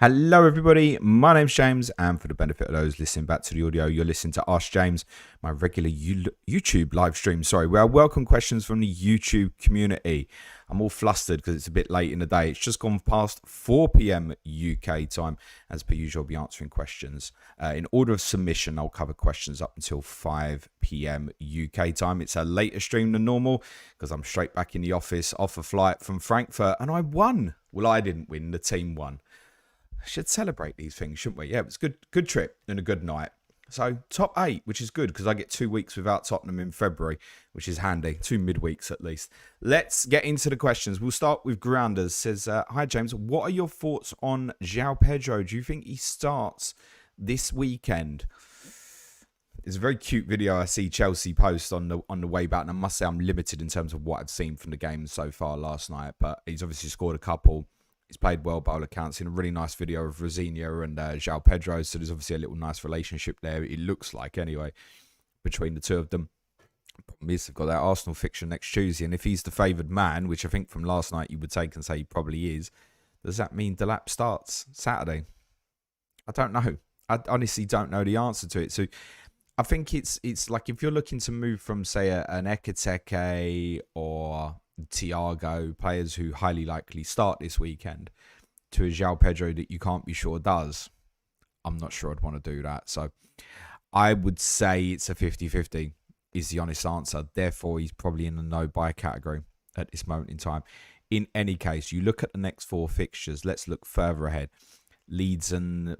Hello, everybody. My name's James, and for the benefit of those listening back to the audio, you're listening to Ask James, my regular YouTube live stream. Sorry, where I welcome questions from the YouTube community. I'm all flustered because it's a bit late in the day. It's just gone past 4 p.m. UK time. As per usual, I'll be answering questions in order of submission. I'll cover questions up until 5 p.m. UK time. It's a later stream than normal because I'm straight back in the office off a flight from Frankfurt, and I won. Well, I didn't win. The team won. Should celebrate these things, shouldn't we? Yeah, it was a good trip and a good night. So top 8, which is good because I get 2 weeks without Tottenham in February, which is handy. 2 midweeks at least. Let's get into the questions. We'll start with Grounders. Says, hi James, what are your thoughts on João Pedro? Do you think he starts this weekend? It's a very cute video I see Chelsea post on the way back, and I must say I'm limited in terms of what I've seen from the game so far last night, but he's obviously scored a couple. He's played well by all accounts. In a really nice video of Rosinha and João Pedro, so there's obviously a little nice relationship there, it looks like anyway, between the two of them. Problem is, they've got that Arsenal fixture next Tuesday, and if he's the favoured man, which I think from last night you would take and say he probably is, does that mean Delap starts Saturday? I don't know. I honestly don't know the answer to it. So I think it's like if you're looking to move from, say, an Ekiteke or Thiago, players who highly likely start this weekend, to a João Pedro that you can't be sure does, I'm not sure I'd want to do that. So I would say it's a 50-50 is the honest answer. Therefore, he's probably in the no-buy category at this moment in time. In any case, you look at the next 4 fixtures. Let's look further ahead. Wolves and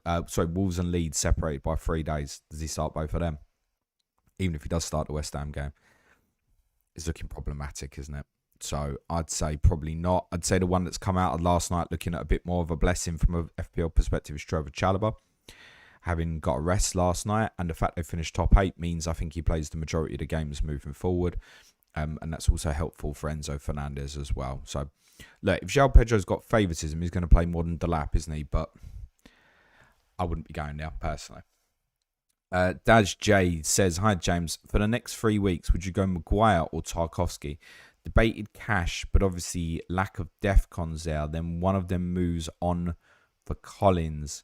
Leeds separated by 3 days. Does he start both of them? Even if he does start the West Ham game, it's looking problematic, isn't it? So I'd say probably not. I'd say the one that's come out of last night looking at a bit more of a blessing from a FPL perspective is Trevor Chalobah, having got a rest last night. And the fact they finished top 8 means I think he plays the majority of the games moving forward. And that's also helpful for Enzo Fernandez as well. So look, if João Pedro's got favouritism, he's going to play more than Delap, isn't he? But I wouldn't be going there personally. Daj J says, hi James, for the next 3 weeks, would you go Maguire or Tarkowski? Debated cash, but obviously lack of defcons there. Then one of them moves on for Collins.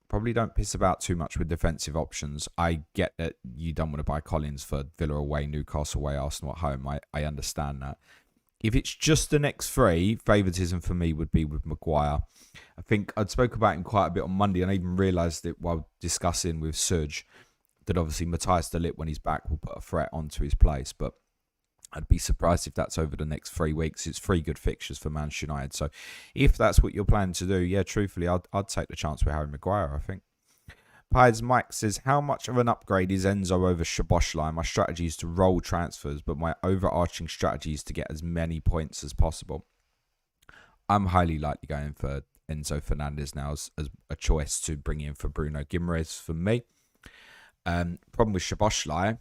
Probably don't piss about too much with defensive options. I get that you don't want to buy Collins for Villa away, Newcastle away, Arsenal at home. I understand that. If it's just the next 3, favouritism for me would be with Maguire. I think I'd spoke about him quite a bit on Monday, and I even realised it while discussing with Suj that obviously Matthias de Ligt, when he's back, will put a threat onto his place. But I'd be surprised if that's over the next 3 weeks. It's 3 good fixtures for Manchester United. So if that's what you're planning to do, yeah, truthfully, I'd take the chance with Harry Maguire, I think. Pies Mike says, how much of an upgrade is Enzo over Szoboszlai? My strategy is to roll transfers, but my overarching strategy is to get as many points as possible. I'm highly likely going for Enzo Fernandez now as a choice to bring in for Bruno Guimaraes for me. Problem with Szoboszlai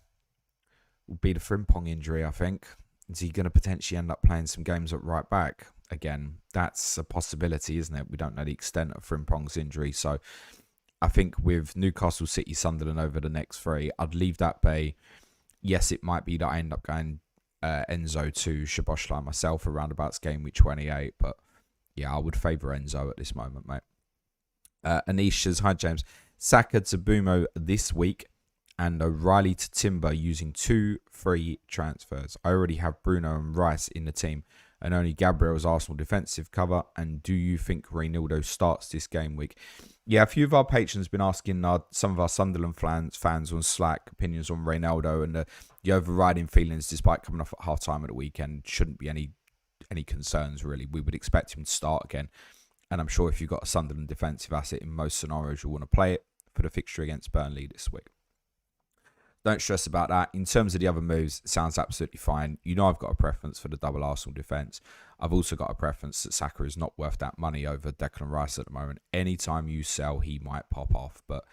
will be the Frimpong injury, I think. Is he going to potentially end up playing some games at right back? Again, that's a possibility, isn't it? We don't know the extent of Frimpong's injury. So I think with Newcastle, City, Sunderland over the next 3, I'd leave that be. Yes, it might be that I end up going Enzo to Szoboszlai myself around about game week 28. But yeah, I would favour Enzo at this moment, mate. Anish says, hi James. Saka to Bumo this week, and O'Reilly to Timber using 2 free transfers. I already have Bruno and Rice in the team, and only Gabriel's Arsenal defensive cover. And do you think Reynaldo starts this game week? Yeah, a few of our patrons have been asking some of our Sunderland fans on Slack opinions on Reynaldo, and the overriding feelings, despite coming off at half-time at the weekend, shouldn't be any concerns, really. We would expect him to start again. And I'm sure if you've got a Sunderland defensive asset, in most scenarios, you'll want to play it for the fixture against Burnley this week. Don't stress about that. In terms of the other moves, it sounds absolutely fine. You know I've got a preference for the double Arsenal defence. I've also got a preference that Saka is not worth that money over Declan Rice at the moment. Anytime you sell, he might pop off. But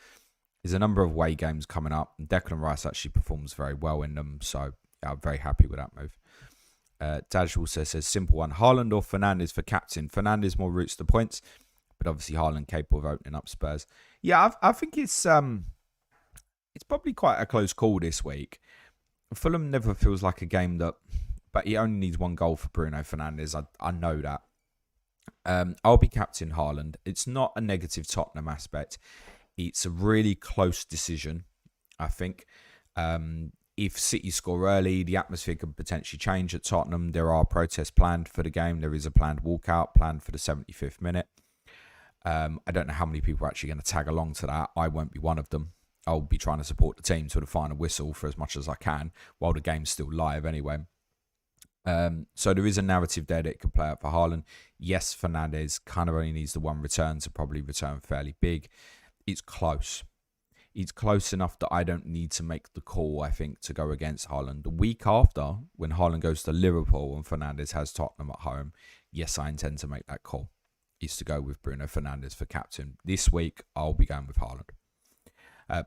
there's a number of away games coming up, and Declan Rice actually performs very well in them. So yeah, I'm very happy with that move. Daj also says, simple one. Haaland or Fernandes for captain? Fernandes more roots to points, but obviously Haaland capable of opening up Spurs. Yeah, I think it's probably quite a close call this week. Fulham never feels like a game that, but he only needs 1 goal for Bruno Fernandes. I know that. I'll be captain Haaland. It's not a negative Tottenham aspect. It's a really close decision, I think. If City score early, the atmosphere could potentially change at Tottenham. There are protests planned for the game. There is a planned walkout planned for the 75th minute. I don't know how many people are actually going to tag along to that. I won't be one of them. I'll be trying to support the team to the final whistle for as much as I can while the game's still live anyway. So there is a narrative there that it could play out for Haaland. Yes, Fernandes kind of only needs the one return to probably return fairly big. It's close. It's close enough that I don't need to make the call, I think, to go against Haaland. The week after, when Haaland goes to Liverpool and Fernandes has Tottenham at home, yes, I intend to make that call. Is to go with Bruno Fernandes for captain. This week, I'll be going with Haaland.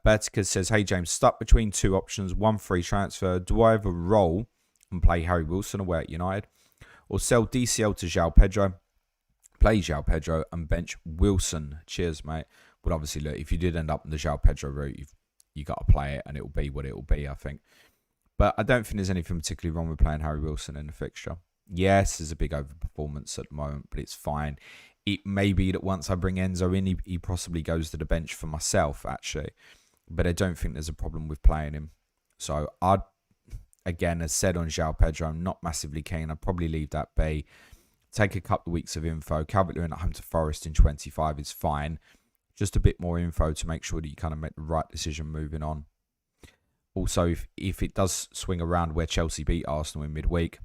Bertica says, hey James, stuck between two options, one free transfer. Do I have a role and play Harry Wilson away at United? Or sell DCL to João Pedro, play João Pedro and bench Wilson? Cheers, mate. But obviously, look, if you did end up in the João Pedro route, you got to play it and it'll be what it'll be, I think. But I don't think there's anything particularly wrong with playing Harry Wilson in the fixture. Yes, there's a big overperformance at the moment, but it's fine. It may be that once I bring Enzo in, he possibly goes to the bench for myself, actually. But I don't think there's a problem with playing him. So I'd, again, as said on João Pedro, I'm not massively keen. I'd probably leave that be. Take a couple of weeks of info. Calvert-Lewin at home to Forest in 25 is fine. Just a bit more info to make sure that you kind of make the right decision moving on. Also, if it does swing around where Chelsea beat Arsenal in midweek,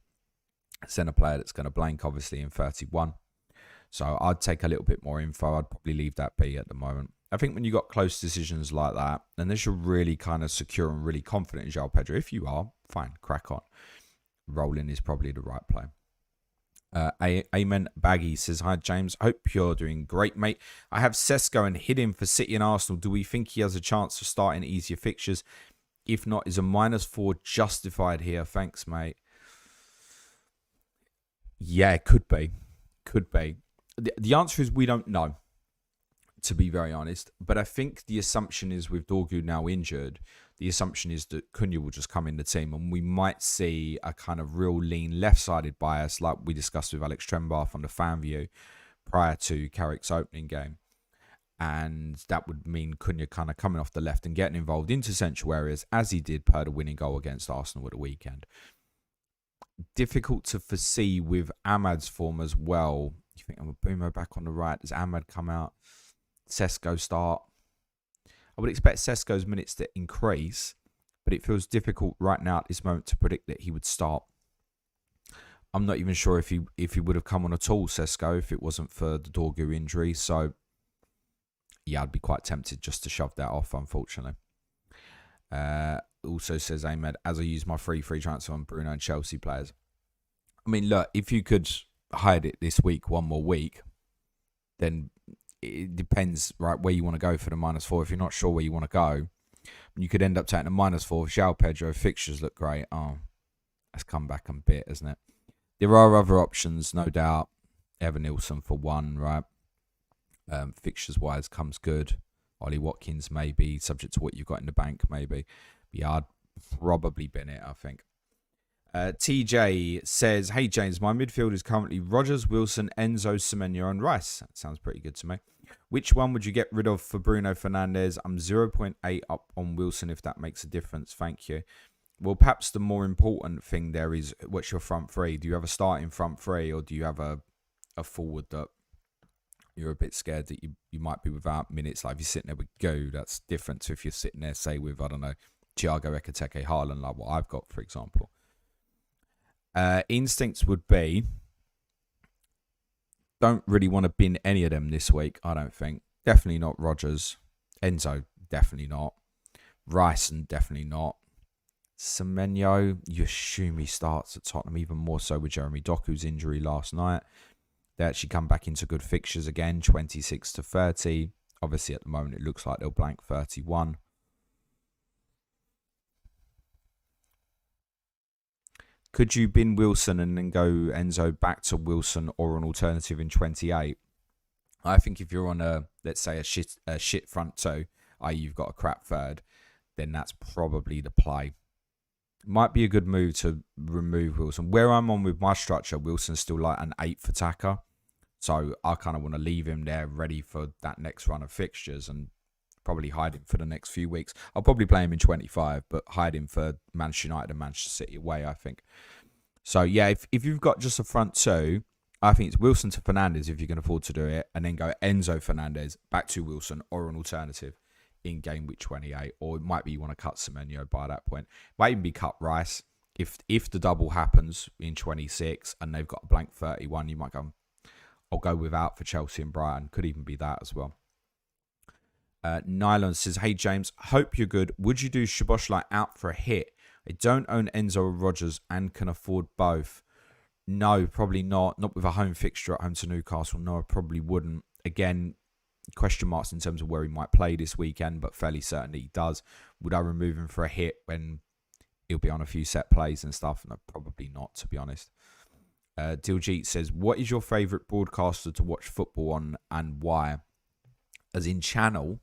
send a player that's going to blank, obviously, in 31. So I'd take a little bit more info. I'd probably leave that be at the moment. I think when you got close decisions like that, unless you're really kind of secure and really confident in João Pedro, if you are, fine, crack on. Rolling is probably the right play. Amen Baggy says, hi James, hope you're doing great, mate. I have Sesko and hit him for City and Arsenal. Do we think he has a chance to start in easier fixtures? If not, is a -4 justified here? Thanks, mate. Yeah, it could be. Could be. The answer is we don't know, to be very honest. But I think the assumption is with Dorgu now injured, the assumption is that Cunha will just come in the team and we might see a kind of real lean left-sided bias like we discussed with Alex Trembath on the fan view prior to Carrick's opening game. And that would mean Cunha kind of coming off the left and getting involved into central areas as he did per the winning goal against Arsenal at the weekend. Difficult to foresee with Ahmad's form as well. You think I'm a Boomer back on the right? Does Ahmad come out? Sesko start? I would expect Sesko's minutes to increase, but it feels difficult right now at this moment to predict that he would start. I'm not even sure if he would have come on at all, Sesko, if it wasn't for the Dorgu injury. So, yeah, I'd be quite tempted just to shove that off, unfortunately. Also says Ahmed, as I use my free transfer on Bruno and Chelsea players. I mean, look, if you could hide it this week, one more week, then it depends, right, where you want to go for the -4. If you're not sure where you want to go, you could end up taking a -4. João Pedro fixtures look great. Oh, that's come back a bit, isn't it? There are other options, no doubt. Evan Nilsson for one, right? Fixtures-wise comes good. Ollie Watkins maybe, subject to what you've got in the bank maybe. But yeah, I'd probably bin it, I think. TJ says, hey James, my midfield is currently Rodgers, Wilson, Enzo, Semenyo and Rice. That sounds pretty good to me. Which one would you get rid of for Bruno Fernandes? I'm 0.8 up on Wilson if that makes a difference. Thank you. Well, perhaps the more important thing there is what's your front three? Do you have a starting front three or do you have a forward that you're a bit scared that you might be without minutes? Like if you're sitting there with Go, that's different to if you're sitting there, say, with, I don't know, Thiago Ekiteke, Haaland, like what I've got, for example. Instincts would be, don't really want to bin any of them this week, I don't think. Definitely not Rodgers. Enzo, definitely not. Rice, definitely not. Semenyo, you assume he starts at Tottenham, even more so with Jeremy Doku's injury last night. They actually come back into good fixtures again, 26 to 30. Obviously, at the moment, it looks like they'll blank 31. Could you bin Wilson and then go Enzo back to Wilson or an alternative in 28? I think if you're on let's say a shit front two, i.e. you've got a crap third, then that's probably the play. Might be a good move to remove Wilson. Where I'm on with my structure, Wilson's still like an 8th attacker. So I kind of want to leave him there ready for that next run of fixtures and probably hide him for the next few weeks. I'll probably play him in 25, but hide him for Manchester United and Manchester City away, I think. So, yeah, if you've got just a front two, I think it's Wilson to Fernandes if you can afford to do it, and then go Enzo Fernandez back to Wilson or an alternative in game week 28. Or it might be you want to cut Semenyo by that point. Might even be cut Rice. If the double happens in 26 and they've got a blank 31, you might go, I'll go without for Chelsea and Brighton. Could even be that as well. Nylon says, hey James, hope you're good. Would you do Szoboszlai out for a hit? I don't own Enzo or Rodgers and can afford both. No, probably not. Not with a home fixture at home to Newcastle. No, I probably wouldn't. Again, question marks in terms of where he might play this weekend, but fairly certainly he does. Would I remove him for a hit when he'll be on a few set plays and stuff? No, probably not, to be honest. Diljit says, what is your favourite broadcaster to watch football on and why? As in channel,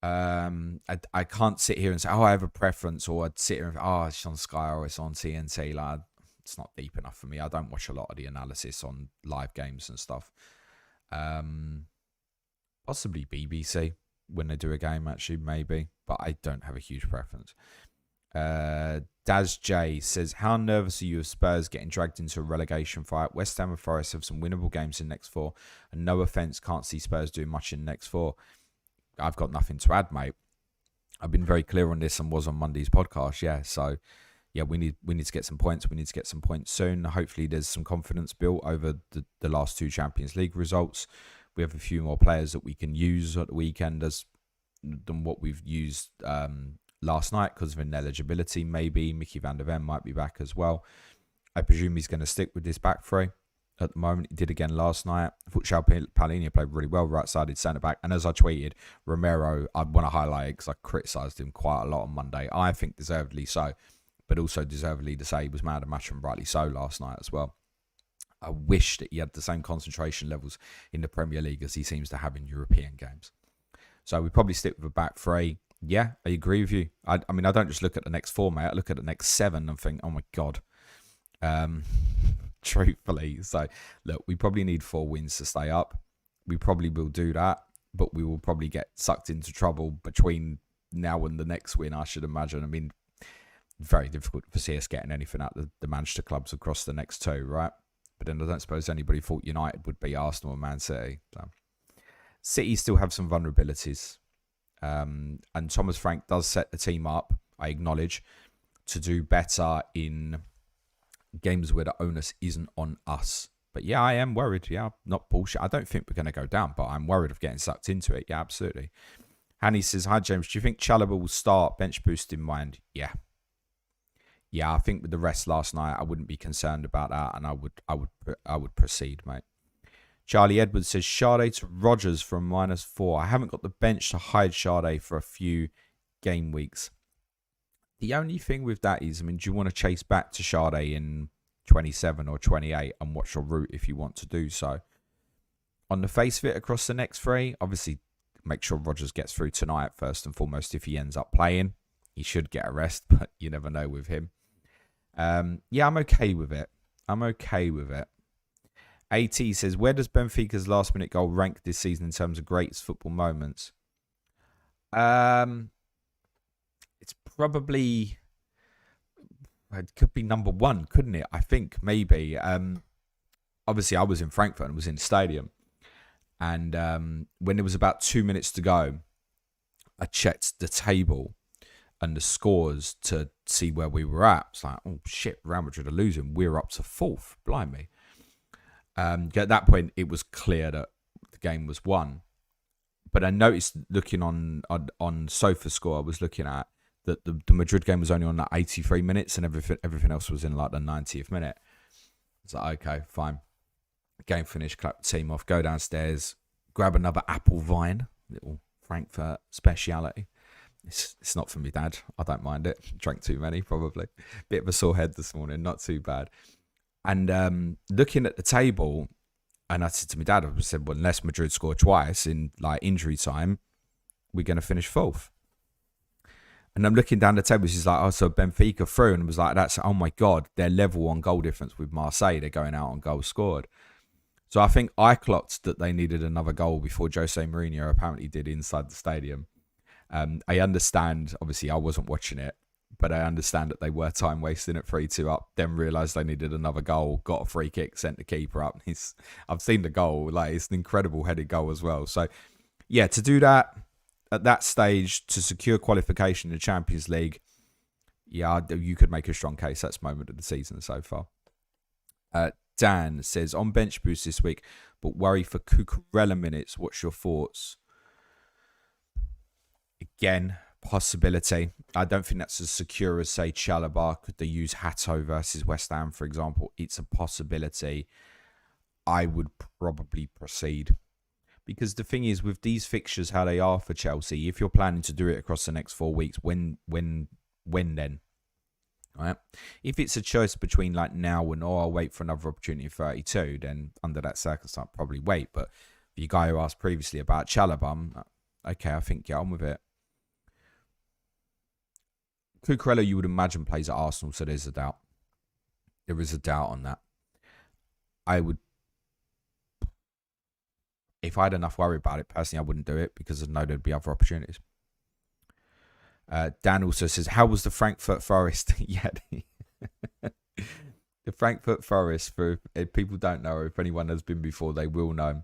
I can't sit here and say, I have a preference, or I'd sit here and it's on Sky or it's on TNT. Like, it's not deep enough for me. I don't watch a lot of the analysis on live games and stuff. Possibly BBC when they do a game, actually, maybe. But I don't have a huge preference. Daz J says, how nervous are you of Spurs getting dragged into a relegation fight? West Ham and Forest have some winnable games in next four, and no offence, can't see Spurs doing much in next four. I've got nothing to add, mate. I've been very clear on this and was on Monday's podcast. Yeah, so yeah, we need to get some points. We need to get some points soon. Hopefully, there's some confidence built over the last two Champions League results. We have a few more players that we can use at the weekend than what we've used last night because of ineligibility. Maybe Mickey van der Ven might be back as well. I presume he's going to stick with this back three. At the moment, he did again last night. I thought João Palhinha played really well, right-sided centre-back. And as I tweeted, Romero, I want to highlight it because I criticised him quite a lot on Monday. I think deservedly so, but also deservedly to say he was man of the match and rightly so last night as well. I wish that he had the same concentration levels in the Premier League as he seems to have in European games. So we probably stick with a back three. Yeah, I agree with you. I mean, I don't just look at the next four, mate. I look at the next seven and think, oh my God. Truthfully. So, look, we probably need 4 wins to stay up. We probably will do that, but we will probably get sucked into trouble between now and the next win, I should imagine. I mean, very difficult to see us getting anything out of the Manchester clubs across the next two, right? But then I don't suppose anybody thought United would beat Arsenal and Man City. So. City still have some vulnerabilities. And Thomas Frank does set the team up, I acknowledge, to do better in games where the onus isn't on us. But yeah, I am worried. Yeah, not bullshit. I don't think we're going to go down, but I'm worried of getting sucked into it. Yeah, absolutely. Hanny says, hi James, do you think Chalobah will start bench boost in mind? Yeah. Yeah, I think with the rest last night, I wouldn't be concerned about that, and I would proceed, mate. Charlie Edwards says, Sade to Rodgers from -4. I haven't got the bench to hide Sade for a few game weeks. The only thing with that is, I mean, do you want to chase back to Sade in 27 or 28 and watch your route if you want to do so? On the face of it across the next 3, obviously make sure Rodgers gets through tonight first and foremost. If he ends up playing, he should get a rest, but you never know with him. Yeah, I'm okay with it. AT says, where does Benfica's last-minute goal rank this season in terms of greatest football moments? It's probably... It could be number 1, couldn't it? I think, maybe. Obviously, I was in Frankfurt and was in the stadium. And when there was about 2 minutes to go, I checked the table and the scores to see where we were at. It's like, oh, shit, Real Madrid are losing. We're up to 4th. Blimey. At that point, it was clear that the game was won. But I noticed, looking on SofaScore, I was looking at, that the Madrid game was only on 83 minutes and everything else was in like the 90th minute. It's like, okay, fine. Game finished, clap the team off, go downstairs, grab another apple vine, little Frankfurt speciality. It's not for me, Dad. I don't mind it. Drank too many, probably. Bit of a sore head this morning, not too bad. And looking at the table, and I said to my dad, I said, well, unless Madrid score twice in like injury time, we're going to finish 4th. And I'm looking down the tables. He's like, oh, so Benfica through. And I was like, oh my God, they're level on goal difference with Marseille. They're going out on goals scored. So I think I clocked that they needed another goal before Jose Mourinho apparently did inside the stadium. I understand, obviously I wasn't watching it, but I understand that they were time wasting at 3-2 up, then realised they needed another goal, got a free kick, sent the keeper up. I've seen the goal, like it's an incredible headed goal as well. So yeah, to do that at that stage, to secure qualification in the Champions League, yeah, you could make a strong case. That's the moment of the season so far. Dan says, on bench boost this week, but worry for Cucurella minutes. What's your thoughts? Again, possibility. I don't think that's as secure as, say, Chalobah. Could they use Hato versus West Ham, for example? It's a possibility. I would probably proceed. Because the thing is, with these fixtures, how they are for Chelsea, if you're planning to do it across the next 4 weeks, when then? Right? If it's a choice between like now and I'll wait for another opportunity in 32, then under that circumstance, I'll probably wait. But the guy who asked previously about Chalobah, okay, I think get on with it. Cucurella, you would imagine, plays at Arsenal, so there's a doubt. There is a doubt on that. I would, if I had enough worry about it, personally, I wouldn't do it because I know there'd be other opportunities. Dan also says, how was the Frankfurt Forest? Yeah, the Frankfurt Forest, for if people don't know, or if anyone has been before, they will know.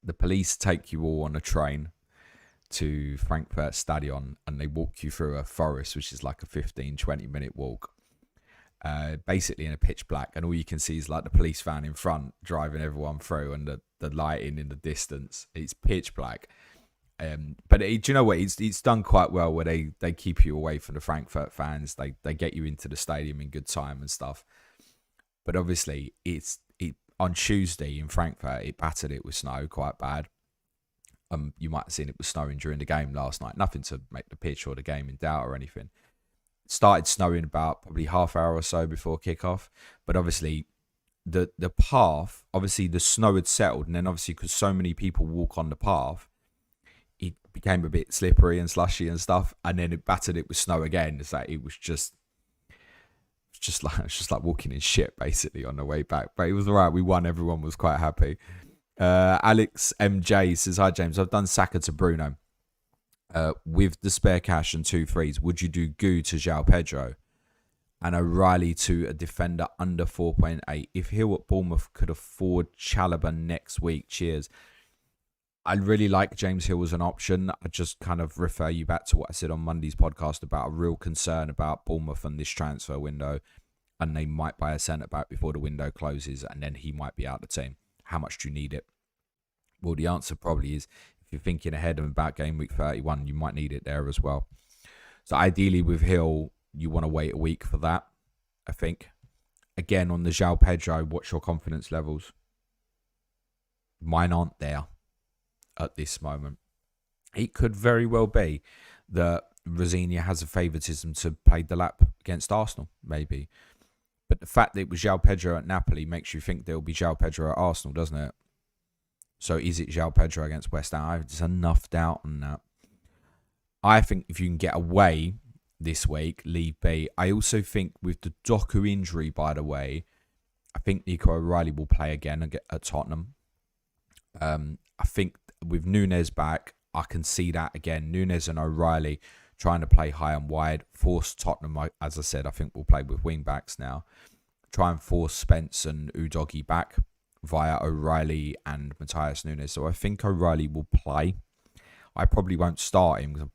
The police take you all on a train to Frankfurt Stadion and they walk you through a forest, which is like a 15-20 minute walk, basically in a pitch black, and all you can see is like the police van in front driving everyone through and the lighting in the distance. It's pitch black. But do you know what? It's done quite well where they keep you away from the Frankfurt fans. They get you into the stadium in good time and stuff. But obviously, on Tuesday in Frankfurt, it battered it with snow quite bad. You might have seen it was snowing during the game last night. Nothing to make the pitch or the game in doubt or anything. It started snowing about probably half hour or so before kickoff. But obviously, the path, obviously the snow had settled, and then obviously because so many people walk on the path, it became a bit slippery and slushy and stuff, and then it battered it with snow again. It's like it was just like walking in shit basically on the way back. But it was all right. We won. Everyone was quite happy. Alex MJ says, hi James, I've done Saka to Bruno. With the spare cash and 2 threes, would you do Gu to João Pedro and O'Reilly to a defender under 4.8? If Hill at Bournemouth could afford Chalobah next week, cheers. I really like James Hill as an option. I just kind of refer you back to what I said on Monday's podcast about a real concern about Bournemouth and this transfer window, and they might buy a centre-back before the window closes, and then he might be out of the team. How much do you need it? Well, the answer probably is, if you're thinking ahead of about game week 31, you might need it there as well. So ideally with Hill, you want to wait a week for that, I think. Again, on the João Pedro, what's your confidence levels? Mine aren't there at this moment. It could very well be that Rosenior has a favouritism to play the lap against Arsenal, maybe. But the fact that it was João Pedro at Napoli makes you think there will be João Pedro at Arsenal, doesn't it? So is it João Pedro against West Ham? There's enough doubt on that. I think if you can get away this week, leave be. I also think with the Doku injury, by the way, I think Nico O'Reilly will play again at Tottenham. I think with Nunes back, I can see that again. Nunes and O'Reilly trying to play high and wide. Force Tottenham, as I said, I think we'll play with wing backs now. Try and force Spence and Udogie back via O'Reilly and Matthias Nunes. So I think O'Reilly will play. I probably won't start him because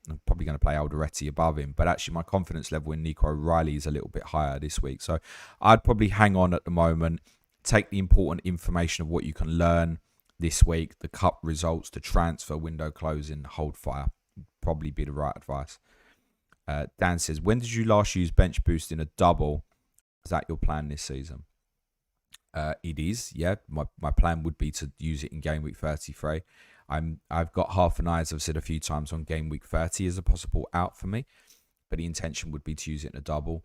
I'm probably going to play Alderete above him. But actually my confidence level in Nico O'Reilly is a little bit higher this week. So I'd probably hang on at the moment. Take the important information of what you can learn this week, the cup results, the transfer window closing, hold fire. Probably be the right advice. Dan says, when did you last use bench boost in a double? Is that your plan this season? It is, yeah. My plan would be to use it in game week 33. I've got half an eye, as I've said a few times, on game week 30 as a possible out for me. But the intention would be to use it in a double.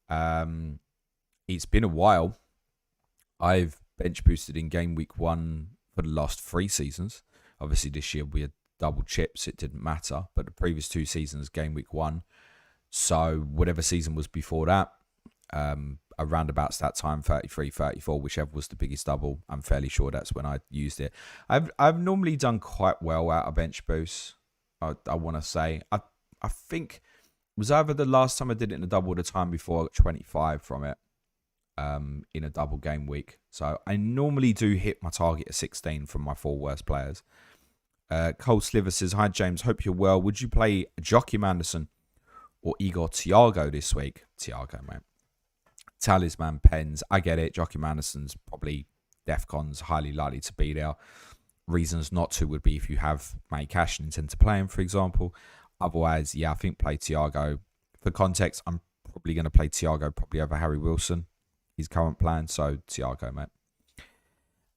It's been a while. I've bench boosted in game week 1 for the last 3 seasons. Obviously, this year we had double chips, it didn't matter. But the previous 2 seasons, game week 1. So whatever season was before that, around about that time, 33, 34, whichever was the biggest double, I'm fairly sure that's when I used it. I've normally done quite well out of bench boosts. I want to say I think it was either the last time I did it in a double, or the time before I got 25 from it in a double game week. So I normally do hit my target of 16 from my 4 worst players. Cole Sliver says, "Hi James, hope you're well. Would you play Joachim Anderson or Igor Thiago this week?" Thiago, mate. Talisman pens. I get it. Joachim Anderson's probably DEFCON's highly likely to be there. Reasons not to would be if you have made cash and intend to play him, for example. Otherwise, yeah, I think play Thiago. For context, I'm probably going to play Thiago probably over Harry Wilson. His current plan, so Thiago, mate.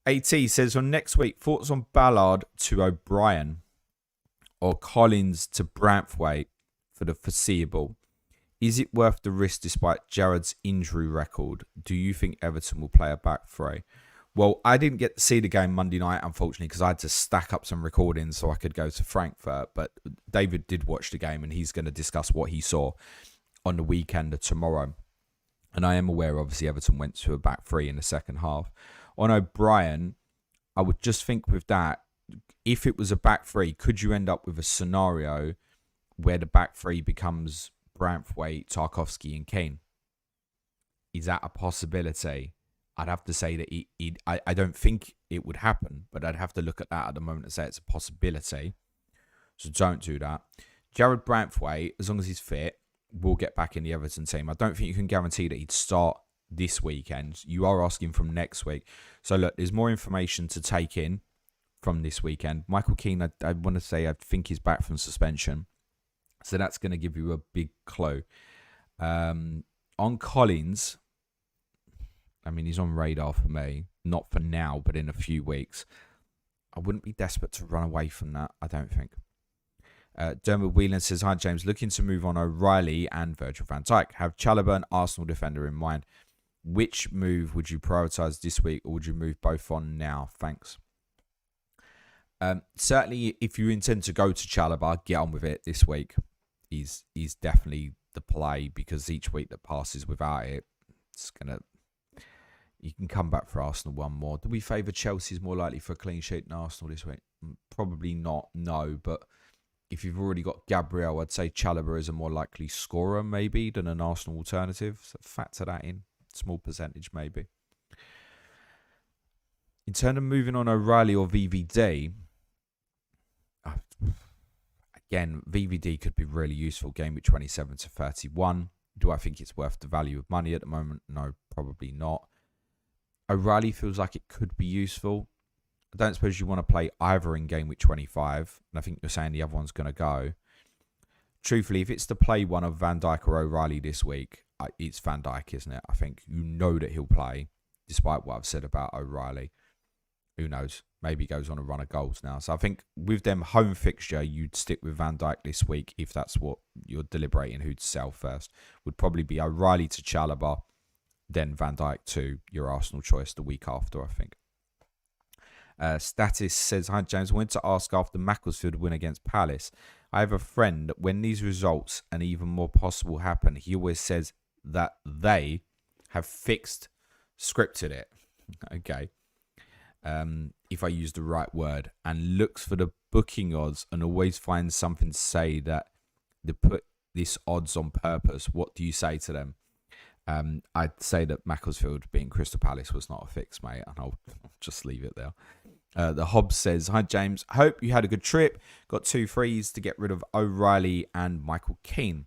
AT says, on next week, thoughts on Ballard to O'Brien or Collins to Branthwaite for the foreseeable. Is it worth the risk despite Jared's injury record? Do you think Everton will play a back three? Well, I didn't get to see the game Monday night, unfortunately, because I had to stack up some recordings so I could go to Frankfurt. But David did watch the game, and he's going to discuss what he saw on the weekend of tomorrow. And I am aware, obviously, Everton went to a back three in the second half. On O'Brien, I would just think with that, if it was a back three, could you end up with a scenario where the back three becomes Branthwaite, Tarkowski and Keane? Is that a possibility? I'd have to say that I don't think it would happen, but I'd have to look at that at the moment and say it's a possibility. So don't do that. Jared Branthwaite, as long as he's fit, will get back in the Everton team. I don't think you can guarantee that he'd start this weekend. You are asking from next week. So look, there's more information to take in from this weekend. Michael Keane, I want to say, I think he's back from suspension. So that's going to give you a big clue. On Collins, I mean, he's on radar for me. Not for now, but in a few weeks. I wouldn't be desperate to run away from that, I don't think. Dermot Whelan says, "Hi James, looking to move on O'Reilly and Virgil van Dijk. Have Chalobah and Arsenal defender in mind. Which move would you prioritise this week, or would you move both on now? Thanks." Certainly, if you intend to go to Chalobah, get on with it this week. He's definitely the play, because each week that passes without it, it's gonna. You can come back for Arsenal one more. Do we favour Chelsea's more likely for a clean sheet than Arsenal this week? Probably not, no. But if you've already got Gabriel, I'd say Chalobah is a more likely scorer maybe than an Arsenal alternative. So factor that in. Small percentage maybe. In terms of moving on O'Reilly or VVD, again, VVD could be really useful. Game week 27 to 31. Do I think it's worth the value of money at the moment? No, probably not. O'Reilly feels like it could be useful. I don't suppose you want to play either in game week 25. And I think you're saying the other one's going to go. Truthfully, if it's to play one of Van Dijk or O'Reilly this week, it's Van Dijk, isn't it? I think you know that he'll play, despite what I've said about O'Reilly. Who knows? Maybe he goes on a run of goals now. So I think with them home fixture, you'd stick with Van Dijk this week if that's what you're deliberating who to sell first. Would probably be O'Reilly to Chalobah, then Van Dijk to your Arsenal choice the week after, I think. Status says, "Hi James, I wanted to ask after Macclesfield win against Palace. I have a friend that when these results and even more possible happen, he always says that they have scripted it." Okay. If I use the right word, and looks for the booking odds and always finds something to say that they put this odds on purpose. What do you say to them? I'd say that Macclesfield being Crystal Palace was not a fix, mate, and I'll just leave it there. The Hobbs says, "Hi James, hope you had a good trip. Got 2 frees to get rid of O'Reilly and Michael Keane.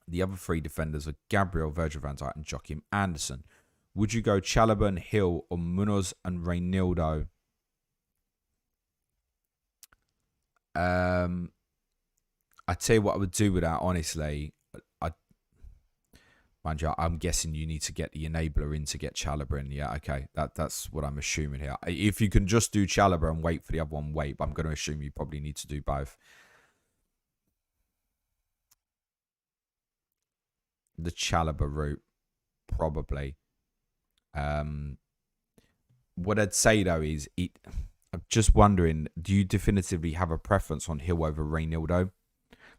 The other 3 defenders are Gabriel, Virgil van Dijk and Joachim Anderson. Would you go Chalobah and Hill or Munoz and Reynaldo?" I tell you what I would do with that, honestly. Mind you, I'm guessing you need to get the enabler in to get Chalobah in. Yeah, okay. That's what I'm assuming here. If you can just do Chalobah and wait for the other one, wait. But I'm going to assume you probably need to do both. The Chalobah route, probably. What I'd say, though, is just wondering, do you definitively have a preference on Hill over Reynildo?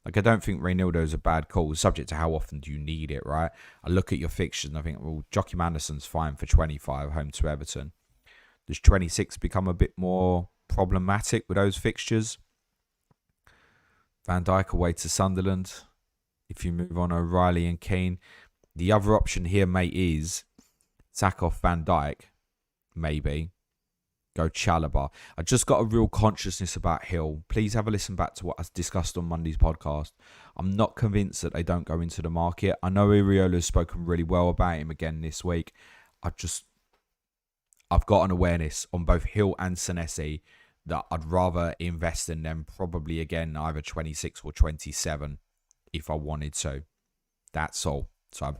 Like, I don't think Reynildo is a bad call, subject to how often do you need it, right? I look at your fixtures and I think, well, Joachim Anderson's fine for 25, home to Everton. Does 26 become a bit more problematic with those fixtures? Van Dijk away to Sunderland. If you move on O'Reilly and Keane. The other option here, mate, is sack off Van Dijk, maybe. Go Chalobah. I just got a real consciousness about Hill. Please have a listen back to what I discussed on Monday's podcast. I'm not convinced that they don't go into the market. I know Iriola's spoken really well about him again this week. I've got an awareness on both Hill and Senesi that I'd rather invest in them probably again either 26 or 27 if I wanted to. That's all. So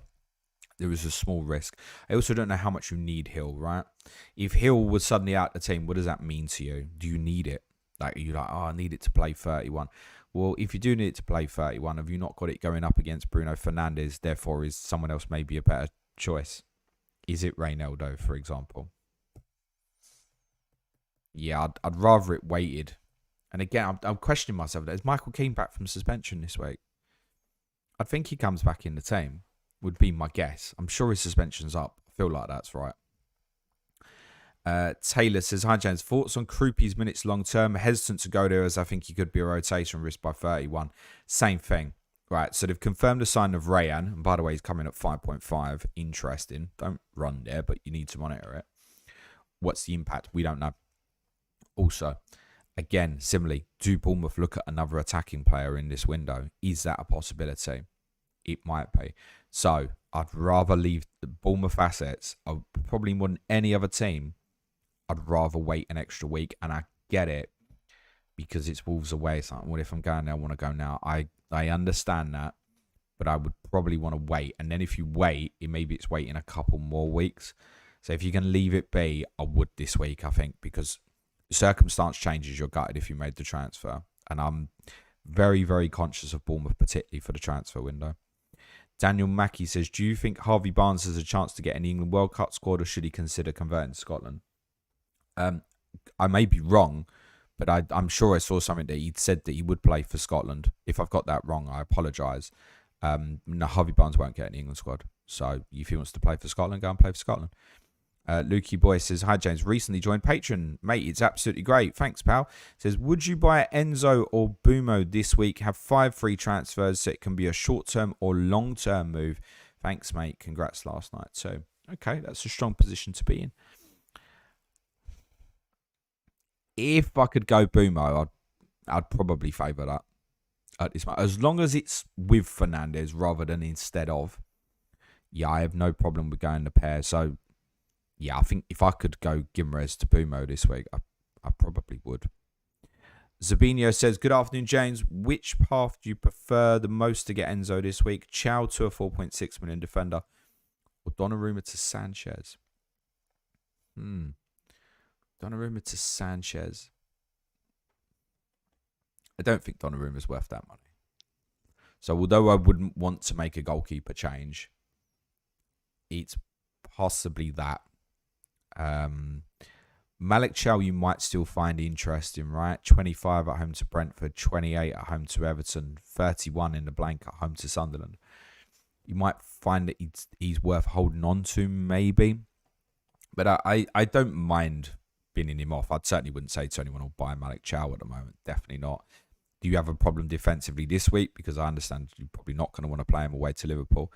there is a small risk. I also don't know how much you need Hill, right? If Hill was suddenly out the team, what does that mean to you? Do you need it? Like, you're like, oh, I need it to play 31. Well, if you do need it to play 31, have you not got it going up against Bruno Fernandes? Therefore, is someone else maybe a better choice? Is it Reynaldo, for example? Yeah, I'd rather it waited. And again, I'm questioning myself. Is Michael Keane back from suspension this week? I think he comes back in the team, would be my guess. I'm sure his suspension's up. I feel like that's right. Taylor says, hi James, thoughts on Krupi's minutes long term? Hesitant to go there as I think he could be a rotation risk by 31. Same thing. Right, so they've confirmed the sign of Rayan. And by the way, he's coming at 5.5. Interesting. Don't run there, but you need to monitor it. What's the impact? We don't know. Also, again, similarly, do Bournemouth look at another attacking player in this window? Is that a possibility? It might be. So, I'd rather leave the Bournemouth assets, probably more than any other team. I'd rather wait an extra week, and I get it because it's Wolves away. It's like, well, if I'm going there, I want to go now. I understand that, but I would probably want to wait. And then if you wait, maybe it's waiting a couple more weeks. So if you can leave it be, I would this week, I think, because the circumstance changes. You're gutted if you made the transfer. And I'm very, very conscious of Bournemouth, particularly for the transfer window. Daniel Mackey says, do you think Harvey Barnes has a chance to get an England World Cup squad, or should he consider converting to Scotland? I may be wrong, but I'm sure I saw something that he'd said that he would play for Scotland. If I've got that wrong, I apologise. No, Harvey Barnes won't get an England squad. So if he wants to play for Scotland, go and play for Scotland. Lukey Boy says, hi James, recently joined Patreon. Mate, it's absolutely great. Thanks, pal. Says, would you buy Enzo or Bumo this week? Have 5 free transfers so it can be a short-term or long-term move. Thanks, mate. Congrats last night too. Okay, that's a strong position to be in. If I could go Bumo, I'd probably favour that. As long as it's with Fernandes rather than instead of. Yeah, I have no problem with going the pair. So, yeah, I think if I could go Gimrez to Bumo this week, I probably would. Zabinho says, good afternoon, James. Which path do you prefer the most to get Enzo this week? Chow to a 4.6 million defender, or Donnarumma to Sanchez? Donnarumma to Sanchez. I don't think Donnarumma's worth that money. So although I wouldn't want to make a goalkeeper change, it's possibly that. Malik Chow you might still find interesting, right? 25 at home to Brentford, 28 at home to Everton, 31 in the blank at home to Sunderland. You might find that he's worth holding on to, maybe. But I don't mind binning him off. I certainly wouldn't say to anyone, "I'll buy Malik Chow" at the moment. Definitely not. Do you have a problem defensively this week? Because I understand you're probably not going to want to play him away to Liverpool.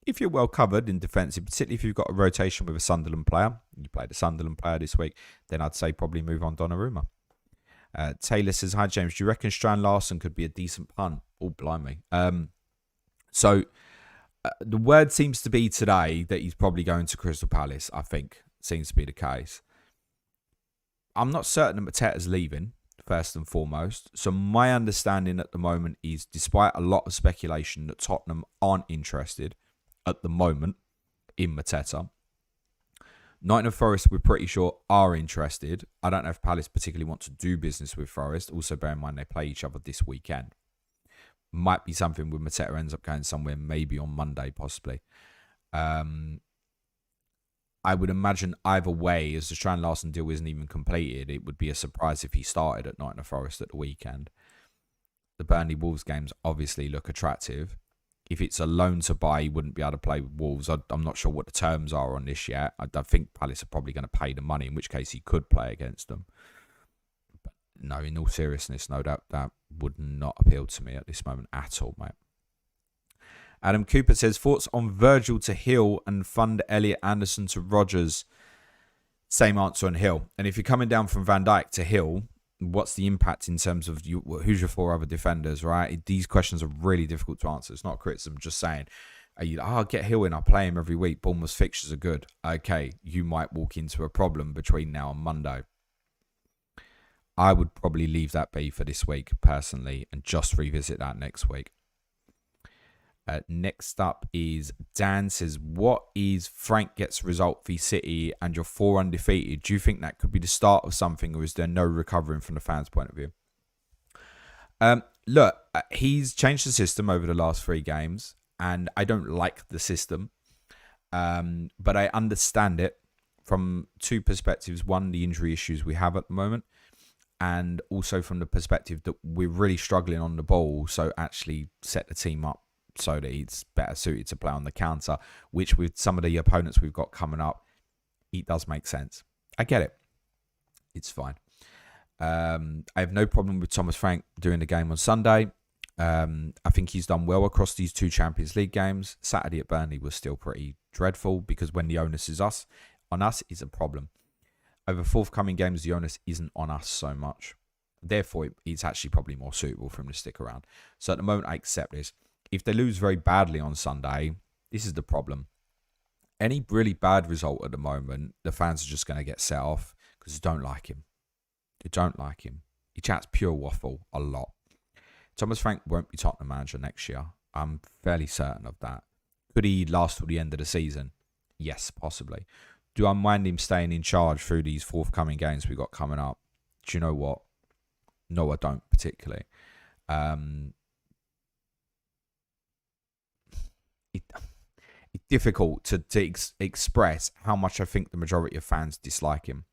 If you're well covered in defensive, particularly if you've got a rotation with a Sunderland player, you played a Sunderland player this week, then I'd say probably move on Donnarumma. Taylor says, hi James, do you reckon Strand Larsen could be a decent punt? Oh, blimey. So the word seems to be today that he's probably going to Crystal Palace, I think. Seems to be the case. I'm not certain that Mateta's leaving, first and foremost. So my understanding at the moment is, despite a lot of speculation that Tottenham aren't interested at the moment in Mateta, Nottingham Forest, we're pretty sure, are interested. I don't know if Palace particularly want to do business with Forest. Also, bear in mind they play each other this weekend. Might be something where Mateta ends up going somewhere, maybe on Monday, possibly. I would imagine either way, as the Strand Larsen deal isn't even completed, it would be a surprise if he started at Nottingham Forest at the weekend. The Burnley Wolves games obviously look attractive. If it's a loan to buy, he wouldn't be able to play with Wolves. I'm not sure what the terms are on this yet. I don't think Palace are probably going to pay the money, in which case he could play against them. But no, in all seriousness, no, that would not appeal to me at this moment at all, mate. Adam Cooper says, thoughts on Virgil to Hill and fund Elliot Anderson to Rodgers? Same answer on Hill. And if you're coming down from Van Dijk to Hill, what's the impact in terms of who's your 4 other defenders, right? These questions are really difficult to answer. It's not criticism, just saying, I'll get Hill in, I'll play him every week. Bournemouth's fixtures are good. Okay, you might walk into a problem between now and Monday. I would probably leave that be for this week, personally, and just revisit that next week. Next up is Dan says, what is Frank gets result v City and you're 4 undefeated? Do you think that could be the start of something, or is there no recovering from the fans' point of view? Look, he's changed the system over the last 3 games, and I don't like the system, but I understand it from 2 perspectives. One, the injury issues we have at the moment, and also from the perspective that we're really struggling on the ball, so actually set the team up so that he's better suited to play on the counter, which with some of the opponents we've got coming up, it does make sense. I get it. It's fine. I have no problem with Thomas Frank doing the game on Sunday. I think he's done well across these 2 Champions League games. Saturday at Burnley was still pretty dreadful because when the onus is on us, it's a problem. Over forthcoming games, the onus isn't on us so much. Therefore, it's actually probably more suitable for him to stick around. So at the moment, I accept this. If they lose very badly on Sunday, this is the problem. Any really bad result at the moment, the fans are just going to get set off because they don't like him. They don't like him. He chats pure waffle a lot. Thomas Frank won't be Tottenham manager next year. I'm fairly certain of that. Could he last till the end of the season? Yes, possibly. Do I mind him staying in charge through these forthcoming games we've got coming up? Do you know what? No, I don't particularly. It's difficult to express how much I think the majority of fans dislike him.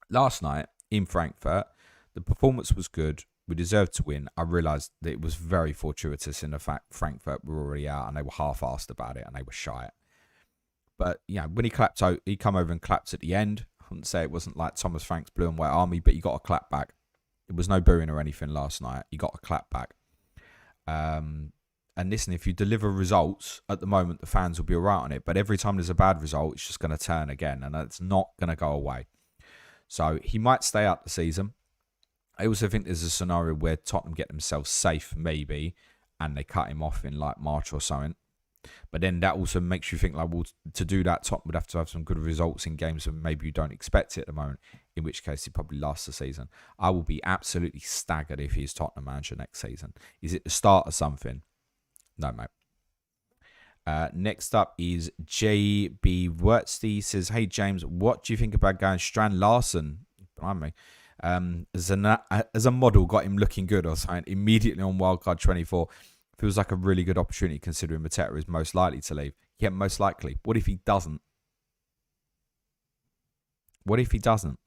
Last night in Frankfurt, the performance was good. We deserved to win. I realised that it was very fortuitous in the fact Frankfurt were already out and they were half-assed about it and they were shy. But when he come over and clapped at the end. I wouldn't say it wasn't like Thomas Frank's blue and white army, but he got a clap back. There was no booing or anything last night. He got a clap back. And listen, if you deliver results at the moment, the fans will be all right on it. But every time there's a bad result, it's just going to turn again. And it's not going to go away. So he might stay out the season. I also think there's a scenario where Tottenham get themselves safe, maybe, and they cut him off in like March or something. But then that also makes you think, like, well, to do that, Tottenham would have to have some good results in games that maybe you don't expect it at the moment, in which case he probably lasts the season. I will be absolutely staggered if he's Tottenham manager next season. Is it the start of something? No, mate. Next up is JB Wertsty. Says, hey, James, what do you think about going Strand Larsen? Behind me. As a model, got him looking good or something immediately on Wildcard 24. Feels like a really good opportunity considering Mateta is most likely to leave. Yeah, most likely. What if he doesn't? What if he doesn't?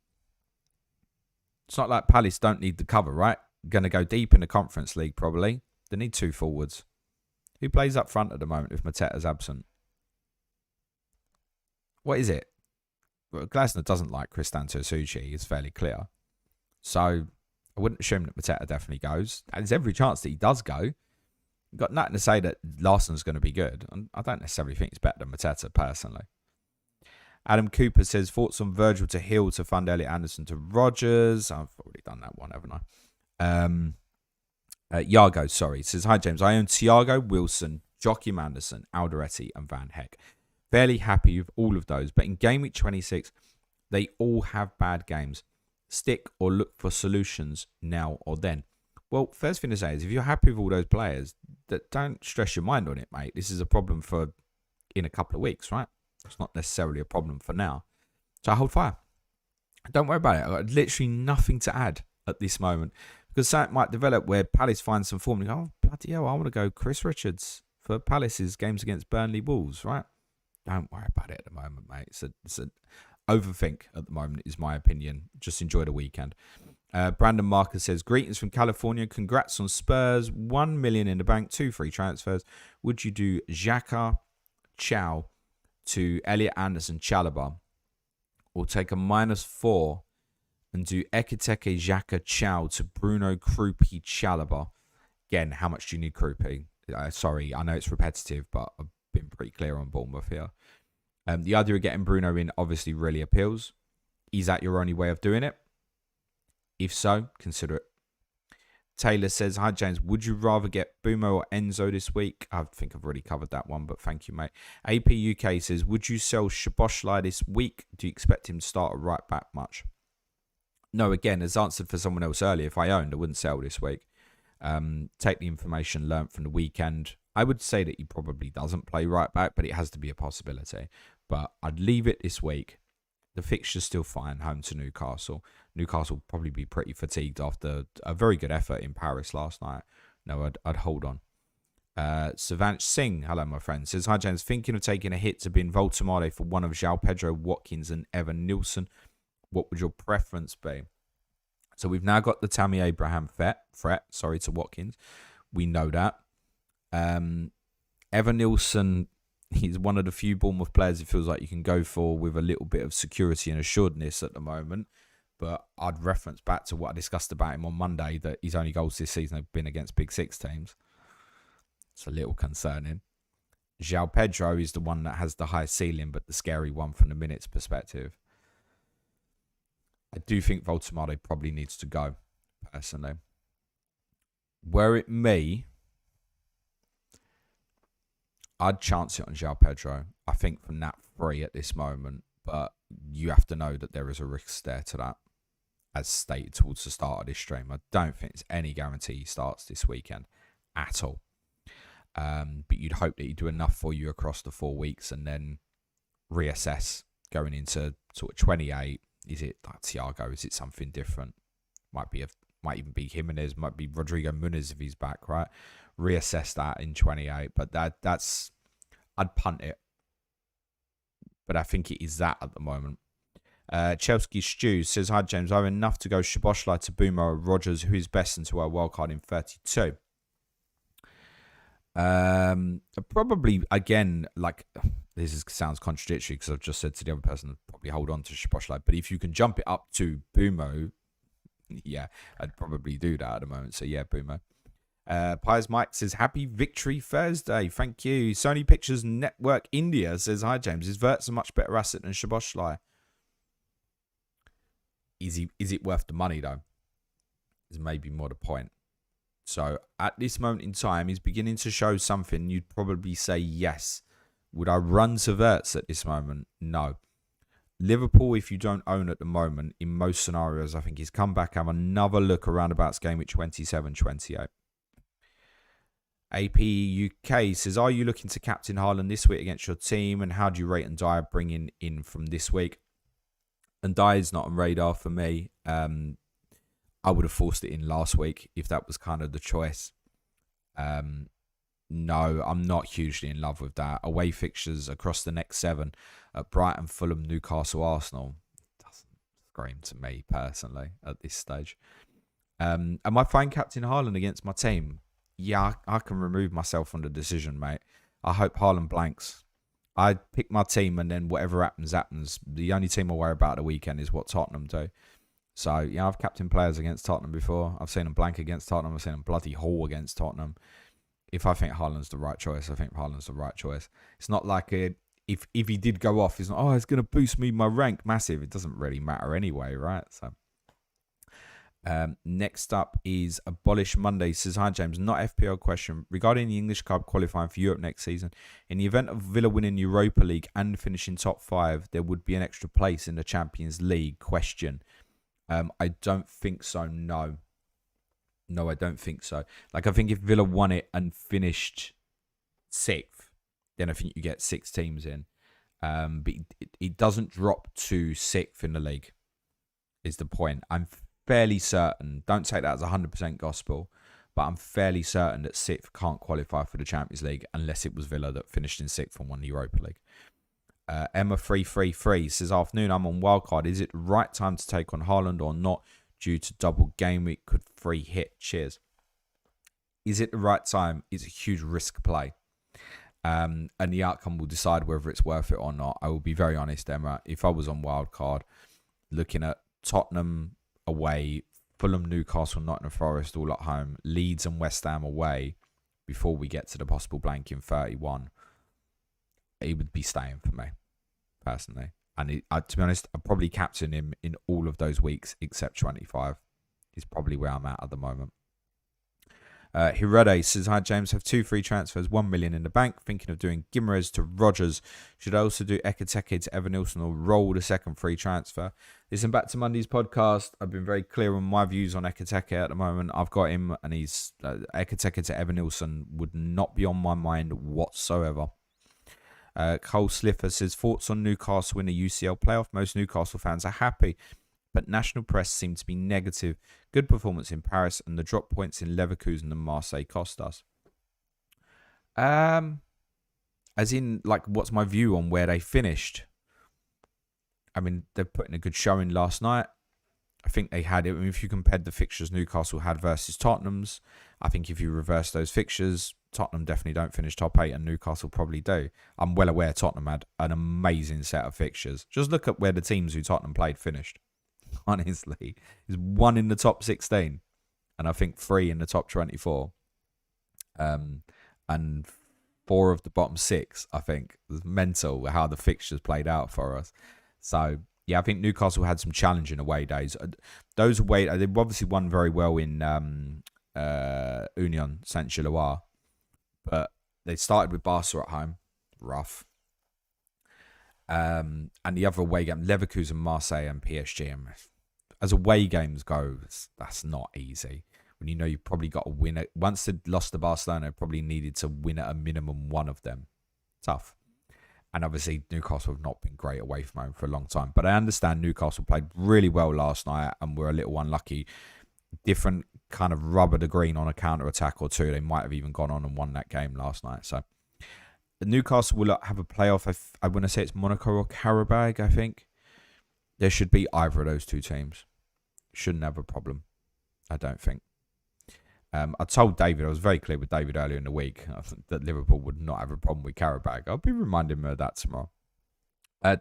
It's not like Palace don't need the cover, right? Going to go deep in the Conference League, probably. They need 2 forwards. Who plays up front at the moment if Mateta's absent? What is it? Well, Glasner doesn't like Cristiano Suchi. It's fairly clear. So I wouldn't assume that Mateta definitely goes. There's every chance that he does go. Got nothing to say that Larsen's going to be good. I don't necessarily think he's better than Mateta, personally. Adam Cooper says, thoughts on Virgil to Hill to fund Elliot Anderson to Rodgers. I've already done that one, haven't I? Yago, sorry, says, hi, James. I own Thiago, Wilson, Joachim Anderson, Alderete, and Van Heck. Fairly happy with all of those. But in game week 26, they all have bad games. Stick or look for solutions now or then. Well, first thing to say is if you're happy with all those players, that don't stress your mind on it, mate. This is a problem for in a couple of weeks, right? It's not necessarily a problem for now. So hold fire. Don't worry about it. I've got literally nothing to add at this moment. Because something might develop where Palace finds some form and go, oh, bloody hell, I want to go Chris Richards for Palace's games against Burnley Wolves, right? don't worry about it at the moment, mate. It's a overthink at the moment, is my opinion. Just enjoy the weekend. Brandon Marcus says, greetings from California. Congrats on Spurs. 1 million in the bank, 2 free transfers. Would you do Xhaka, Chow to Elliot Anderson, Chalobah, or take a -4 and do Ekiteke, Xhaka, Chow to Bruno, Krupi, Chalobah? Again, how much do you need Krupi? Sorry, I know it's repetitive, but I've been pretty clear on Bournemouth here. The idea of getting Bruno in obviously really appeals. Is that your only way of doing it? If so, consider it. Taylor says, hi James, would you rather get Bumo or Enzo this week? I think I've already covered that one, but thank you, mate. AP UK says, would you sell Szoboszlai this week? Do you expect him to start at right back much? No, again, as answered for someone else earlier, if I owned, I wouldn't sell this week. Take the information learnt from the weekend. I would say that he probably doesn't play right back, but it has to be a possibility. But I'd leave it this week. The fixture's still fine, home to Newcastle. Newcastle will probably be pretty fatigued after a very good effort in Paris last night. No, I'd hold on. Savanch Singh, hello my friend, says, hi James, thinking of taking a hit to bin Voltemade for one of João Pedro, Watkins and Evan Nilsson. What would your preference be? So we've now got the Tammy Abraham threat, to Watkins. We know that. Evan Nilsson, he's one of the few Bournemouth players it feels like you can go for with a little bit of security and assuredness at the moment. But I'd reference back to what I discussed about him on Monday, that his only goals this season have been against Big Six teams. It's a little concerning. João Pedro is the one that has the high ceiling, but the scary one from the minutes perspective. I do think Voltemade probably needs to go, personally. Were it me, I'd chance it on João Pedro. I think from that free at this moment, but you have to know that there is a risk there to that, as stated towards the start of this stream. I don't think there's any guarantee he starts this weekend at all. But you'd hope that he'd do enough for you across the 4 weeks and then reassess going into sort of 28. Is it like Thiago? Is it something different? Might even be Jimenez, might be Rodrigo Muniz if he's back, right? Reassess that in 28. But that's I'd punt it. But I think it is that at the moment. Chelsea Stew says, hi James, I have enough to go Szoboszlai to Bumo or Rodgers, who is best into our wildcard in 32. Probably, again, like, sounds contradictory because I've just said to the other person, probably hold on to Szoboszlai. But if you can jump it up to Bumo, yeah, I'd probably do that at the moment. So yeah, Bumo. Piers Mike says, happy Victory Thursday. Thank you. Sony Pictures Network India says, hi James, is Wirtz a much better asset than Szoboszlai? Is it worth the money though? Is maybe more the point. So at this moment in time, he's beginning to show something. You'd probably say yes. Would I run to Wirtz at this moment? No. Liverpool, if you don't own at the moment, in most scenarios, I think he's come back, have another look around about game week 27, 28. AP UK says, are you looking to captain Haaland this week against your team? And how do you rate and Dyer bringing in from this week? And Dyer's not on radar for me. I would have forced it in last week if that was kind of the choice. No, I'm not hugely in love with that. Away fixtures across the next 7 at Brighton, Fulham, Newcastle, Arsenal. Doesn't scream to me personally at this stage. Am I fine captain Haaland against my team? Yeah, I can remove myself from the decision, mate. I hope Haaland blanks. I pick my team and then whatever happens, happens. The only team I worry about the weekend is what Tottenham do. So, yeah, I've captained players against Tottenham before. I've seen them blank against Tottenham. I've seen them bloody haul against Tottenham. If I think Haaland's the right choice, I think Haaland's the right choice. It's not like if he did go off, it's not, it's going to boost me my rank massive. It doesn't really matter anyway, right? So, next up is Abolish Monday. Says, hi James, not FPL question. Regarding the English club qualifying for Europe next season, in the event of Villa winning Europa League and finishing top 5, there would be an extra place in the Champions League question. I don't think so, no. No, I don't think so. Like, I think if Villa won it and finished 6th, then I think you get 6 teams in. But it doesn't drop to 6th in the league, is the point. I'm fairly certain, don't take that as 100% gospel, but I'm fairly certain that 6th can't qualify for the Champions League unless it was Villa that finished in 6th and won the Europa League. Emma333 says, afternoon, I'm on wildcard. Is it the right time to take on Haaland or not due to double game week? Could free hit? Cheers. Is it the right time? It's a huge risk play. And the outcome will decide whether it's worth it or not. I will be very honest, Emma. If I was on wildcard, looking at Tottenham away, Fulham, Newcastle, Nottingham Forest all at home, Leeds and West Ham away, before we get to the possible blank in 31, he would be staying for me, personally. And to be honest, I'd probably captain him in all of those weeks except 25. He's probably where I'm at the moment. Hirade says, hi James, have 2 free transfers, 1 million in the bank, thinking of doing Gimares to Rodgers. Should I also do Ekiteke to Evan Nilsson or roll the second free transfer? Listen back to Monday's podcast. I've been very clear on my views on Ekiteke at the moment. I've got him, and he's Ekiteke to Evan Nilsson would not be on my mind whatsoever. Cole Sliffer says, thoughts on Newcastle in the UCL playoff? Most Newcastle fans are happy, but national press seem to be negative. Good performance in Paris, and the drop points in Leverkusen and Marseille cost us. As in, like, what's my view on where they finished? I mean, they're putting a good showing last night. I think they had it. I mean, if you compared the fixtures Newcastle had versus Tottenham's, I think if you reverse those fixtures, Tottenham definitely don't finish top 8 and Newcastle probably do. I'm well aware Tottenham had an amazing set of fixtures. Just look at where the teams who Tottenham played finished. Honestly, there's 1 in the top 16 and I think 3 in the top 24. And 4 of the bottom 6, I think. It's mental how the fixtures played out for us. So, yeah, I think Newcastle had some challenging away days. Those away, they've obviously won very well in Union Saint-Gilloise, but they started with Barca at home, rough. And the other away game, Leverkusen, Marseille, and PSG. And as away games go, that's not easy. When you know you've probably got to win it. Once they lost to Barcelona, probably needed to win at a minimum one of them. Tough. And obviously, Newcastle have not been great away from home for a long time. But I understand Newcastle played really well last night and were a little unlucky. Different kind of rubber the green on a counter-attack or two. They might have even gone on and won that game last night. So Newcastle will have a playoff. I want to say it's Monaco or Karabag, I think. There should be either of those two teams. Shouldn't have a problem, I don't think. I told David, I was very clear with David earlier in the week that Liverpool would not have a problem with Karabag. I'll be reminding him of that tomorrow.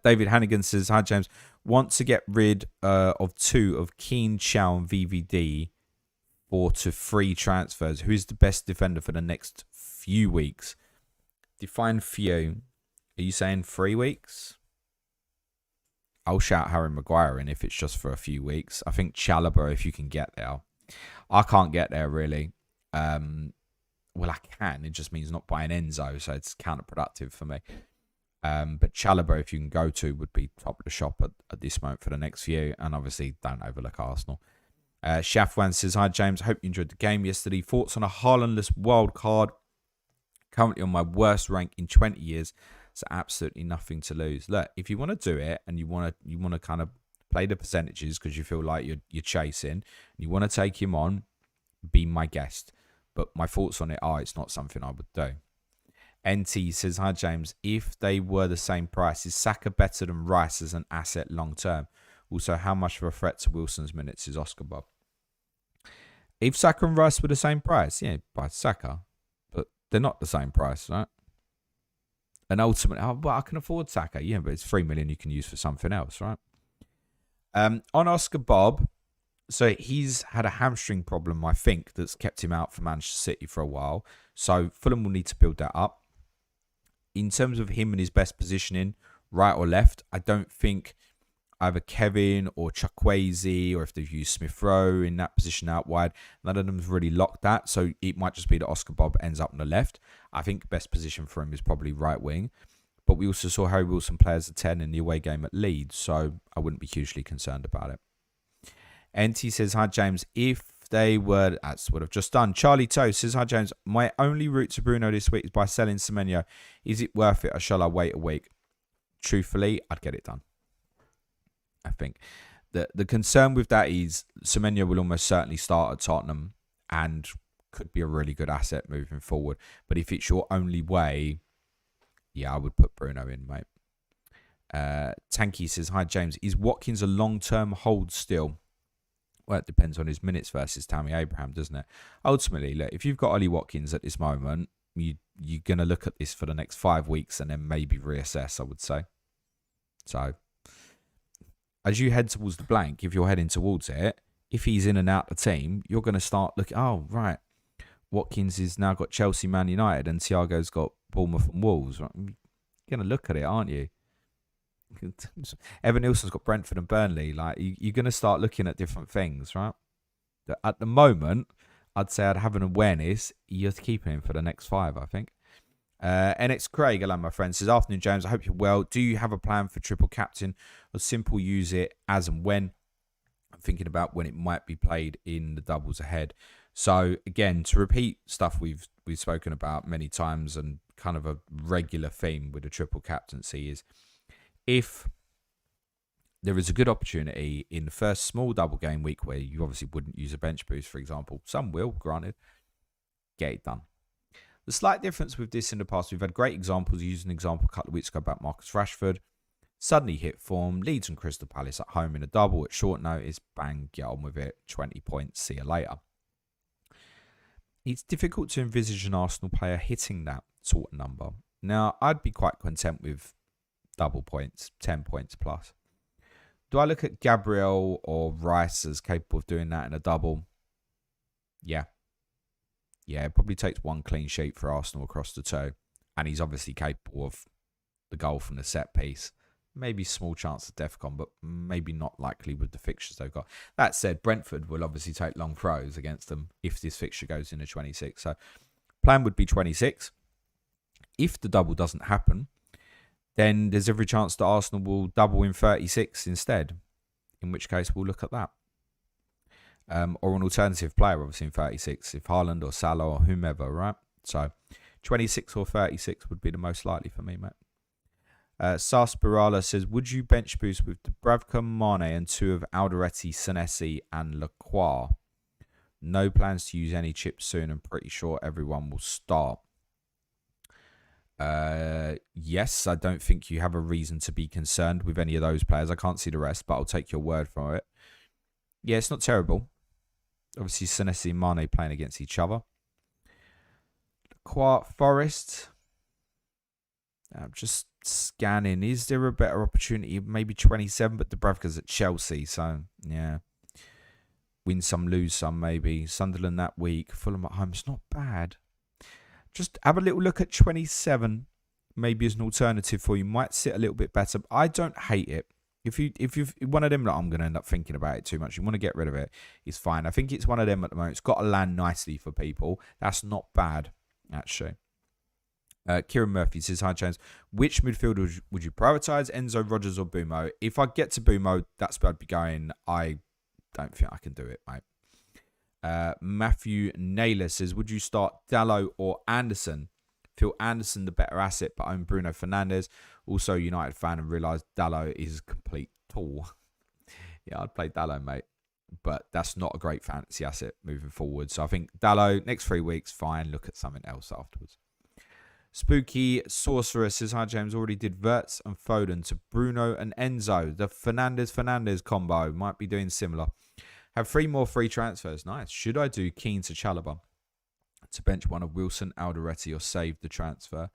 David Hannigan says, hi James, want to get rid of 2 of Keane, Chow and VVD for to free transfers. Who's the best defender for the next few weeks? Define few. Are you saying 3 weeks? I'll shout Harry Maguire in if it's just for a few weeks. I think Chalobah, if you can get there. I can't get there, really. Well, I can. It just means not buying Enzo, so it's counterproductive for me. But Chalobah, if you can go to, would be top of the shop at this moment for the next few. And obviously, don't overlook Arsenal. Shafwan says, hi, James. Hope you enjoyed the game yesterday. Thoughts on a Haalandless wild card? Currently on my worst rank in 20 years. So absolutely nothing to lose. Look, if you want to do it and you want to kind of play the percentages because you feel like you're chasing, and you want to take him on, be my guest. But my thoughts on it are it's not something I would do. NT says, hi James, if they were the same price, is Saka better than Rice as an asset long term? Also, how much of a threat to Wilson's minutes is Oscar Bob? If Saka and Rice were the same price, yeah, buy Saka. But they're not the same price, right? And ultimately, I can afford Saka. Yeah, but it's 3 million you can use for something else, right? On Oscar Bob, so he's had a hamstring problem, I think, that's kept him out for Manchester City for a while. So Fulham will need to build that up. In terms of him and his best positioning, right or left, I don't think either Kevin or Chukwueze, or if they've used Smith Rowe in that position out wide, none of them's really locked that. So it might just be that Oscar Bob ends up on the left. I think best position for him is probably right wing. But we also saw Harry Wilson play as a 10 in the away game at Leeds, so I wouldn't be hugely concerned about it. NT says, hi James, if they were, that's what I've just done. Charlie Toe says, hi James, my only route to Bruno this week is by selling Semenyo. Is it worth it or shall I wait a week? Truthfully, I'd get it done. I think. The concern with that is Semenyo will almost certainly start at Tottenham and could be a really good asset moving forward. But if it's your only way, yeah, I would put Bruno in, mate. Tanky says, hi, James. Is Watkins a long-term hold still? Well, it depends on his minutes versus Tammy Abraham, doesn't it? Ultimately, look, if you've got Ollie Watkins at this moment, you're going to look at this for the next 5 weeks and then maybe reassess, I would say. So, as you head towards the blank, if you're heading towards it, if he's in and out the team, you're going to start looking, oh, right, Watkins has now got Chelsea, Man United, and Thiago's got Bournemouth and Wolves. Right? You're going to look at it, aren't you? Evan Nilsson's got Brentford and Burnley. Like you're going to start looking at different things, right? At the moment, I'd say I'd have an awareness. You're keeping him for the next 5, I think. NX Craig, hello, my friend, says, afternoon, James. I hope you're well. Do you have a plan for triple captain or simple use it as and when? I'm thinking about when it might be played in the doubles ahead. So again, to repeat stuff we've spoken about many times and kind of a regular theme with the triple captaincy is if there is a good opportunity in the first small double game week where you obviously wouldn't use a bench boost, for example, some will, granted, get it done. The slight difference with this in the past, we've had great examples. I used an example a couple of weeks ago about Marcus Rashford. Suddenly hit form, Leeds and Crystal Palace at home in a double at short notice, bang, get on with it, 20 points, see you later. It's difficult to envisage an Arsenal player hitting that sort of number. Now, I'd be quite content with double points, 10 points plus. Do I look at Gabriel or Rice as capable of doing that in a double? Yeah. Yeah, it probably takes 1 clean sheet for Arsenal across the 2. And he's obviously capable of the goal from the set piece. Maybe small chance of DEFCON, but maybe not likely with the fixtures they've got. That said, Brentford will obviously take long throws against them if this fixture goes into 26. So plan would be 26. If the double doesn't happen, then there's every chance that Arsenal will double in 36 instead, in which case we'll look at that. Or an alternative player, obviously, in 36, if Haaland or Salah or whomever, right? So 26 or 36 would be the most likely for me, mate. Sarspirala says, would you bench boost with Dubravka, Mane and 2 of Alderete, Senesi and Lacroix? No plans to use any chips soon. I'm pretty sure everyone will start. Yes, I don't think you have a reason to be concerned with any of those players. I can't see the rest, but I'll take your word for it. Yeah, it's not terrible. Obviously, Senesi and Mane playing against each other. Quark Forest. I'm just scanning. Is there a better opportunity? Maybe 27, but Dubravka's at Chelsea, so yeah. Win some, lose some, maybe. Sunderland that week. Fulham at home. It's not bad. Just have a little look at 27, maybe as an alternative for you. Might sit a little bit better. I don't hate it. If you've one of them that I'm going to end up thinking about it too much, you want to get rid of it, it's fine. I think it's one of them at the moment. It's got to land nicely for people. That's not bad, actually. Kieran Murphy says, hi, James. Which midfielder would you prioritise, Enzo, Rodgers or Bumo? If I get to Bumo, that's where I'd be going. I don't think I can do it, mate. Matthew Naylor says, would you start Dalot or Anderson? Feel Anderson the better asset, but own Bruno Fernandes. Also, United fan and realise Dalot is a complete tool. Yeah, I'd play Dalot, mate. But that's not a great fantasy asset moving forward. So I think Dalot, next 3 weeks, fine. Look at something else afterwards. Spooky Sorcerer says, hi, James. Already did Wirtz and Foden to Bruno and Enzo. The Fernandes combo might be doing similar. Have 3 more free transfers. Nice. Should I do Keane to Chalobah to bench one of Wilson, Alderete, or save the transfer?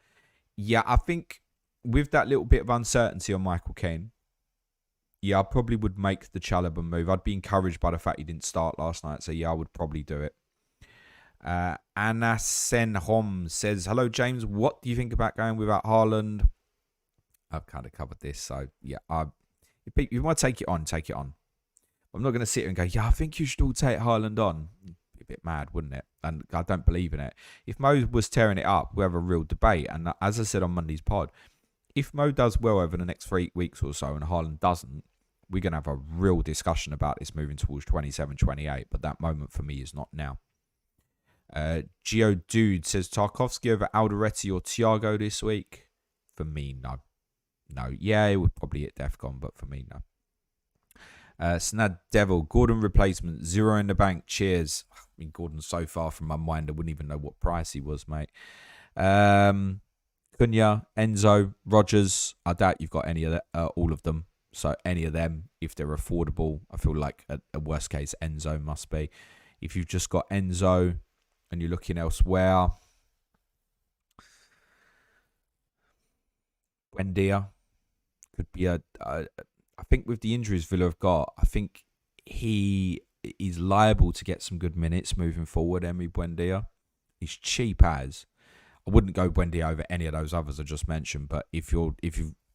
Yeah, I think with that little bit of uncertainty on Michael Keane, yeah, I probably would make the Chalobah move. I'd be encouraged by the fact he didn't start last night, so yeah, I would probably do it. Anna Senhom says, hello, James. What do you think about going without Haaland? I've kind of covered this, so yeah, if you want to take it on, take it on. I'm not going to sit here and go, yeah, I think you should all take Haaland on. Be a bit mad, wouldn't it? And I don't believe in it. If Mo was tearing it up, we have a real debate. And as I said on Monday's pod, if Mo does well over the next 3 weeks or so and Haaland doesn't, we're going to have a real discussion about this moving towards 27, 28. But that moment for me is not now. Geo Dude says, Tarkovsky over Alderete or Thiago this week? For me, no. No. Yeah, it would probably hit DEFCON, but for me, no. Snad Devil, Gordon replacement, 0 in the bank. Cheers. I mean, Gordon's so far from my mind, I wouldn't even know what price he was, mate. Cunha, Enzo, Rogers. I doubt you've got any of all of them. So any of them, if they're affordable, I feel like a worst case Enzo must be. If you've just got Enzo and you're looking elsewhere, Buendia could be I think with the injuries Villa have got, I think he is liable to get some good minutes moving forward. Emi Buendia, he's cheap as. I wouldn't go Buendia over any of those others I just mentioned, but if you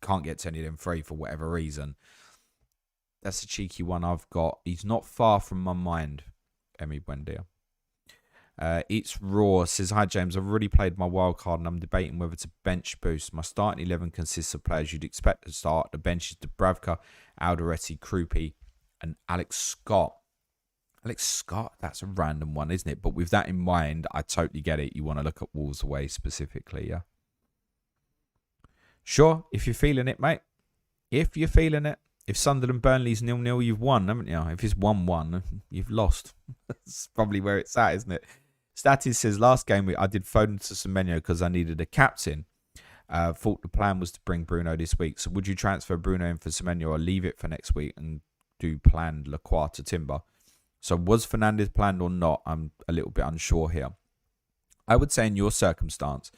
can't get to any of them free for whatever reason, that's a cheeky one I've got. He's not far from my mind, Emi Buendia. It's Raw says, hi James, I've already played my wild card and I'm debating whether to bench boost. My starting 11 consists of players you'd expect to start. The bench is Dubravka, Alderete, Krupi and Alex Scott. Alex Scott, that's a random one, isn't it? But with that in mind, I totally get it. You want to look at Wolves away specifically, yeah? Sure, if you're feeling it, mate. If you're feeling it. If Sunderland Burnley's 0-0, you've won, haven't you? If it's 1-1, you've lost. That's probably where it's at, isn't it? Statis says, last game I did Foden to Semenyo because I needed a captain. Thought the plan was to bring Bruno this week. So would you transfer Bruno in for Semenyo or leave it for next week and do planned Lacroix to Timber? So was Fernandes planned or not? I'm a little bit unsure here. I would say in your circumstance,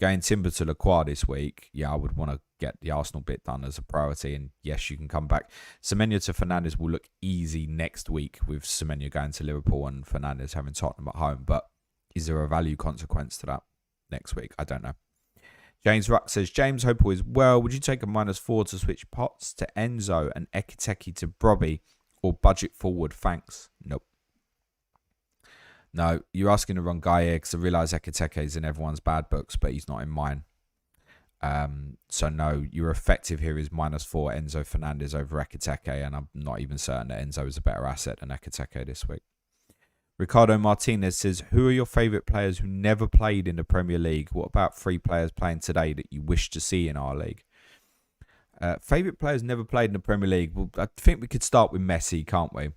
going Timber to Lacroix this week, yeah, I would want to get the Arsenal bit done as a priority. And yes, you can come back. Semenyo to Fernandes will look easy next week with Semenyo going to Liverpool and Fernandes having Tottenham at home. But is there a value consequence to that next week? I don't know. James Ruck says, James, hope all is well. Would you take a -4 to switch Potts to Enzo and Ekiteke to Brobby or budget forward? Thanks. Nope. No, you're asking the wrong guy here because I realise Ekiteke is in everyone's bad books, but he's not in mine. So no, your effective here is -4 Enzo Fernandes over Ekiteke, and I'm not even certain that Enzo is a better asset than Ekiteke this week. Ricardo Martinez says, who are your favourite players who never played in the Premier League? What about 3 players playing today that you wish to see in our league? Favourite players never played in the Premier League? Well, I think we could start with Messi, can't we?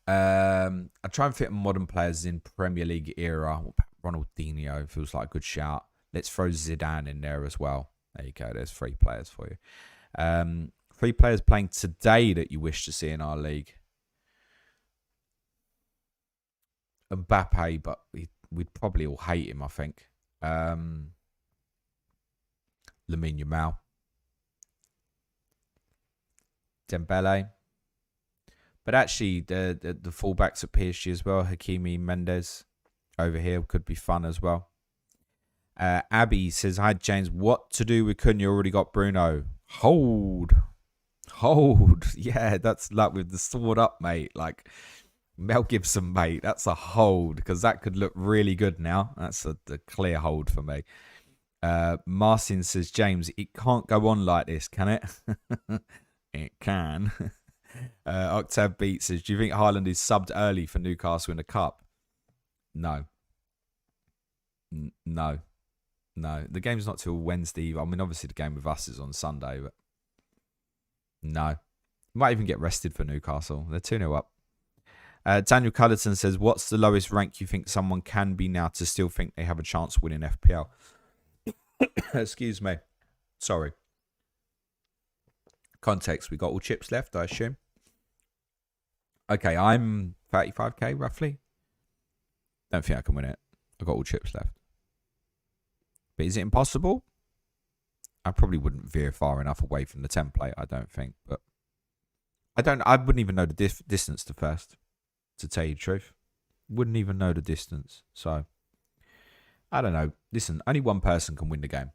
I try and fit modern players in Premier League era. Ronaldinho feels like a good shout. Let's throw Zidane in there as well. There you go. There's 3 players for you. 3 players playing today that you wish to see in our league. Mbappe, but we'd probably all hate him, I think. Lamine Yamal. Dembele. But actually, the fullbacks at PSG as well, Hakimi, Mendes over here could be fun as well. Abby says, hi James, what to do with Cunha? Already got Bruno. Hold. Yeah, that's like with the sword up, mate. Like Mel Gibson, mate. That's a hold because that could look really good now. That's a clear hold for me. Marcin says, James, it can't go on like this, can it? It can. Octave Beat says, do you think Haaland is subbed early for Newcastle in the Cup? No. No. The game's not till Wednesday. I mean, obviously the game with us is on Sunday, but no. Might even get rested for Newcastle. They're 2-0 up. Daniel Cullerton says, what's the lowest rank you think someone can be now to still think they have a chance of winning FPL? Excuse me. Sorry. Context, we got all chips left, I assume. Okay, I'm 35k roughly. Don't think I can win it. I've got all chips left. But is it impossible? I probably wouldn't veer far enough away from the template, I don't think. But I wouldn't even know the distance to first, to tell you the truth. Wouldn't even know the distance. So, I don't know. Listen, only one person can win the game.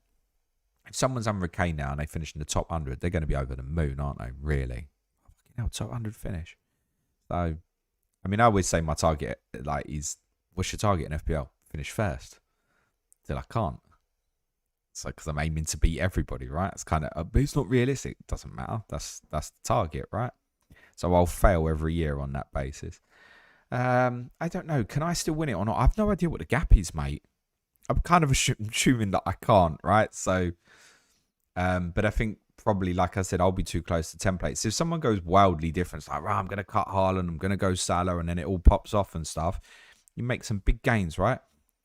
If someone's 100k now and they finish in the top 100, they're going to be over the moon, aren't they? Really? Fucking hell, top 100 finish. So, I mean, I always say my target, like, is, what's your target in FPL? Finish first. Till I can't. So, because I'm aiming to beat everybody, right? It's kind of, but it's not realistic. It doesn't matter. That's the target, right? So I'll fail every year on that basis. I don't know. Can I still win it or not? I've no idea what the gap is, mate. I'm kind of assuming that I can't, right? So, but I think probably, like I said, I'll be too close to templates. If someone goes wildly different, it's like, right, I'm going to cut Haaland, I'm going to go Salah, and then it all pops off and stuff, you make some big gains, right?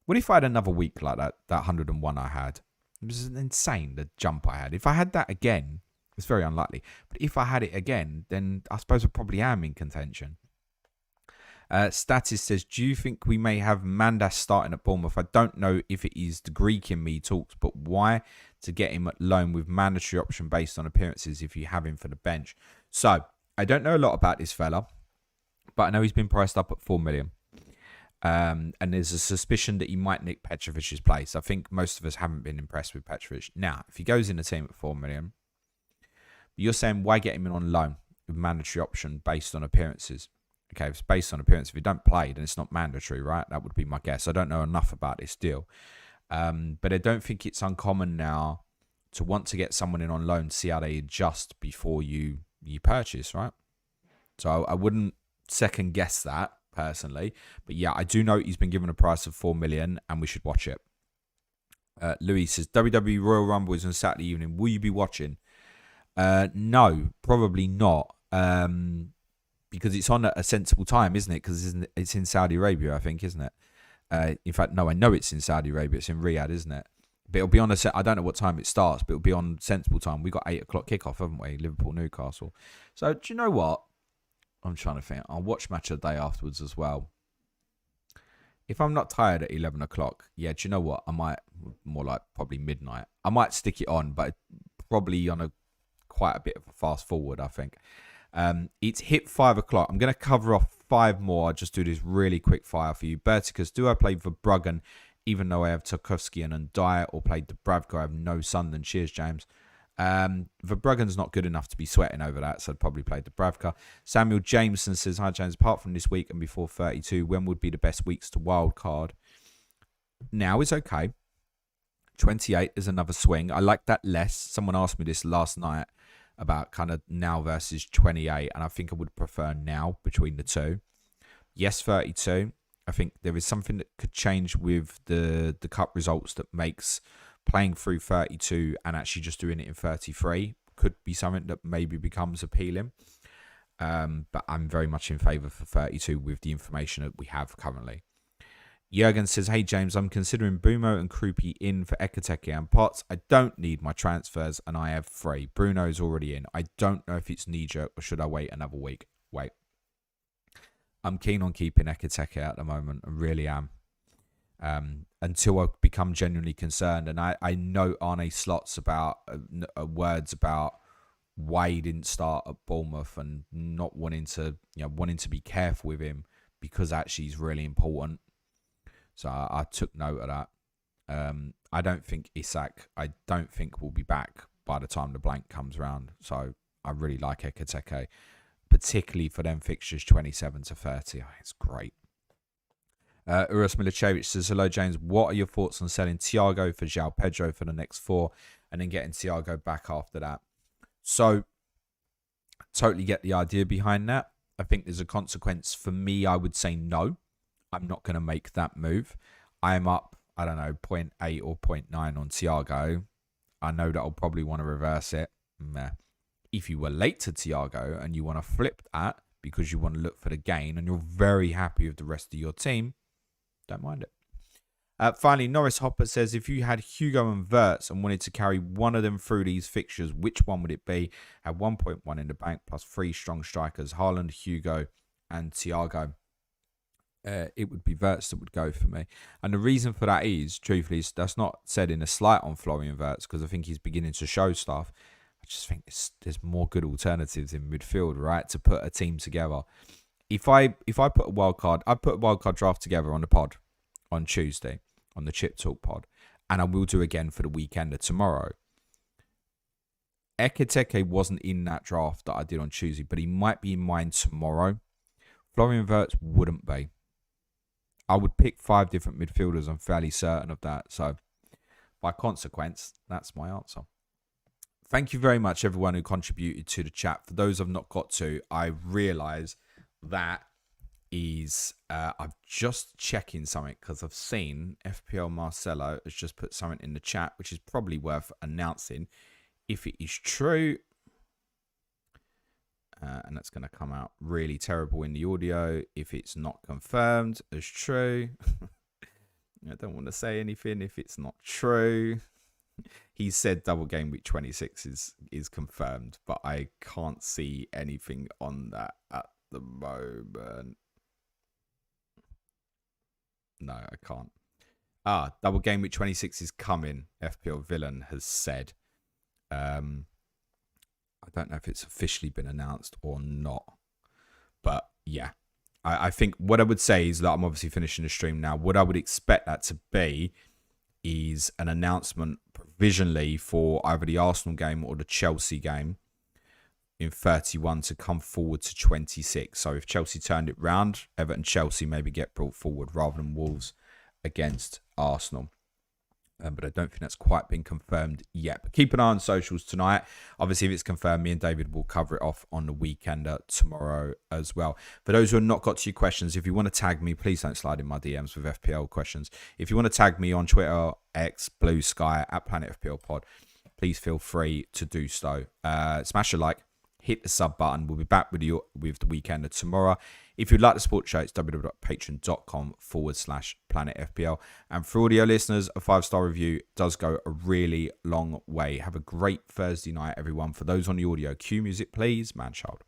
What if I had another week like that 101 I had, It was insane, the jump I had. If I had that again, it's very unlikely. But if I had it again, then I suppose I probably am in contention. Status says, do you think we may have Mandas starting at Bournemouth? I don't know if it is the Greek in me talks, but why to get him at loan with mandatory option based on appearances if you have him for the bench? So, I don't know a lot about this fella, but I know he's been priced up at 4 million. And there's a suspicion that he might nick Petrovic's place. I think most of us haven't been impressed with Petrovic. Now, if he goes in the team at 4 million, you're saying why get him in on loan with mandatory option based on appearances? Okay, if it's based on appearance, if you don't play, then it's not mandatory, right? That would be my guess. I don't know enough about this deal. But I don't think it's uncommon now to want to get someone in on loan, see how they adjust before you purchase, right? So I wouldn't second guess that personally. But yeah, I do know he's been given a price of 4 million and we should watch it. Louis says, WWE Royal Rumble is on Saturday evening. Will you be watching? No, probably not. Because it's on at a sensible time, isn't it? Because it's in Saudi Arabia, I think, isn't it? In fact, no, I know it's in Saudi Arabia. It's in Riyadh, isn't it? But it'll be on I don't know what time it starts, but it'll be on sensible time. We got 8 o'clock kickoff, haven't we? Liverpool, Newcastle. So do you know what? I'm trying to think. I'll watch match of the day afterwards as well. If I'm not tired at 11 o'clock, yeah, do you know what? I might, more like probably midnight. I might stick it on, but probably on quite a bit of a fast forward, I think. It's hit 5 o'clock. I'm going to cover off 5 more. I'll just do this really quick fire for you. Berticus, do I play Verbruggen even though I have Tarkowski and Dyer, or played Dubravka? I have no Sunderland. Cheers, James. Verbruggen's not good enough to be sweating over that, so I'd probably play Dubravka. Samuel Jameson says, hi, James. Apart from this week and before 32, when would be the best weeks to wild card? Now is okay. 28 is another swing. I like that less. Someone asked me this last night about kind of now versus 28, and I think I would prefer now between the two. Yes, 32. I think there is something that could change with the cup results that makes playing through 32 and actually just doing it in 33 could be something that maybe becomes appealing. But I'm very much in favour for 32 with the information that we have currently. Jurgen says, hey James, I'm considering Bumo and Krupi in for Ekateke and Potts. I don't need my transfers and I have 3. Bruno's already in. I don't know if it's knee-jerk or should I wait another week? Wait. I'm keen on keeping Ekateke at the moment. I really am. Until I become genuinely concerned. And I know Arne Slots about words about why he didn't start at Bournemouth and not wanting to be careful with him because actually he's really important. So I took note of that. I don't think Isak, will be back by the time the blank comes around. So I really like Ekateke, particularly for them fixtures 27 to 30. It's great. Uros Milicevic says, hello, James. What are your thoughts on selling Thiago for João Pedro for the next 4 and then getting Thiago back after that? So totally get the idea behind that. I think there's a consequence. For me, I would say no. I'm not going to make that move. I am up, 0.8 or 0.9 on Thiago. I know that I'll probably want to reverse it. Meh. If you were late to Thiago and you want to flip that because you want to look for the gain and you're very happy with the rest of your team, don't mind it. Finally, Norris Hopper says, if you had Hugo and Wirtz and wanted to carry one of them through these fixtures, which one would it be? Had 1.1 in the bank plus 3 strong strikers, Haaland, Hugo and Thiago. It would be Wirtz that would go for me. And the reason for that is, truthfully, that's not said in a slight on Florian Wirtz because I think he's beginning to show stuff. I just think there's more good alternatives in midfield, right, to put a team together. If I put a wild card, I put a wild card draft together on the pod on Tuesday, on the Chip Talk pod, and I will do again for the weekend or tomorrow. Ekateke wasn't in that draft that I did on Tuesday, but he might be in mine tomorrow. Florian Wirtz wouldn't be. I would pick 5 different midfielders. I'm fairly certain of that. So, by consequence, that's my answer. Thank you very much, everyone who contributed to the chat. For those I've not got to, I realise that is... I'm just checking something because I've seen FPL Marcelo has just put something in the chat, which is probably worth announcing. If it is true... and that's going to come out really terrible in the audio if it's not confirmed as true. I don't want to say anything if it's not true. He said double game week 26 is confirmed, but I can't see anything on that at the moment. No, I can't. Double game week 26 is coming. FPL Villain has said. I don't know if it's officially been announced or not, but yeah. I think what I would say is that I'm obviously finishing the stream now. What I would expect that to be is an announcement provisionally for either the Arsenal game or the Chelsea game in 31 to come forward to 26. So if Chelsea turned it round, Everton Chelsea maybe get brought forward rather than Wolves against Arsenal. But I don't think that's quite been confirmed yet. But keep an eye on socials tonight. Obviously, if it's confirmed, me and David will cover it off on the weekend tomorrow as well. For those who have not got to your questions, if you want to tag me, please don't slide in my DMs with FPL questions. If you want to tag me on Twitter, X, Blue Sky, at Planet FPL Pod, please feel free to do so. Smash a like. Hit the sub button. We'll be back with you with the weekend tomorrow. If you'd like to support the show, it's www.patreon.com/planetfpl. And for audio listeners, a 5-star review does go a really long way. Have a great Thursday night, everyone. For those on the audio, cue music, please, man child.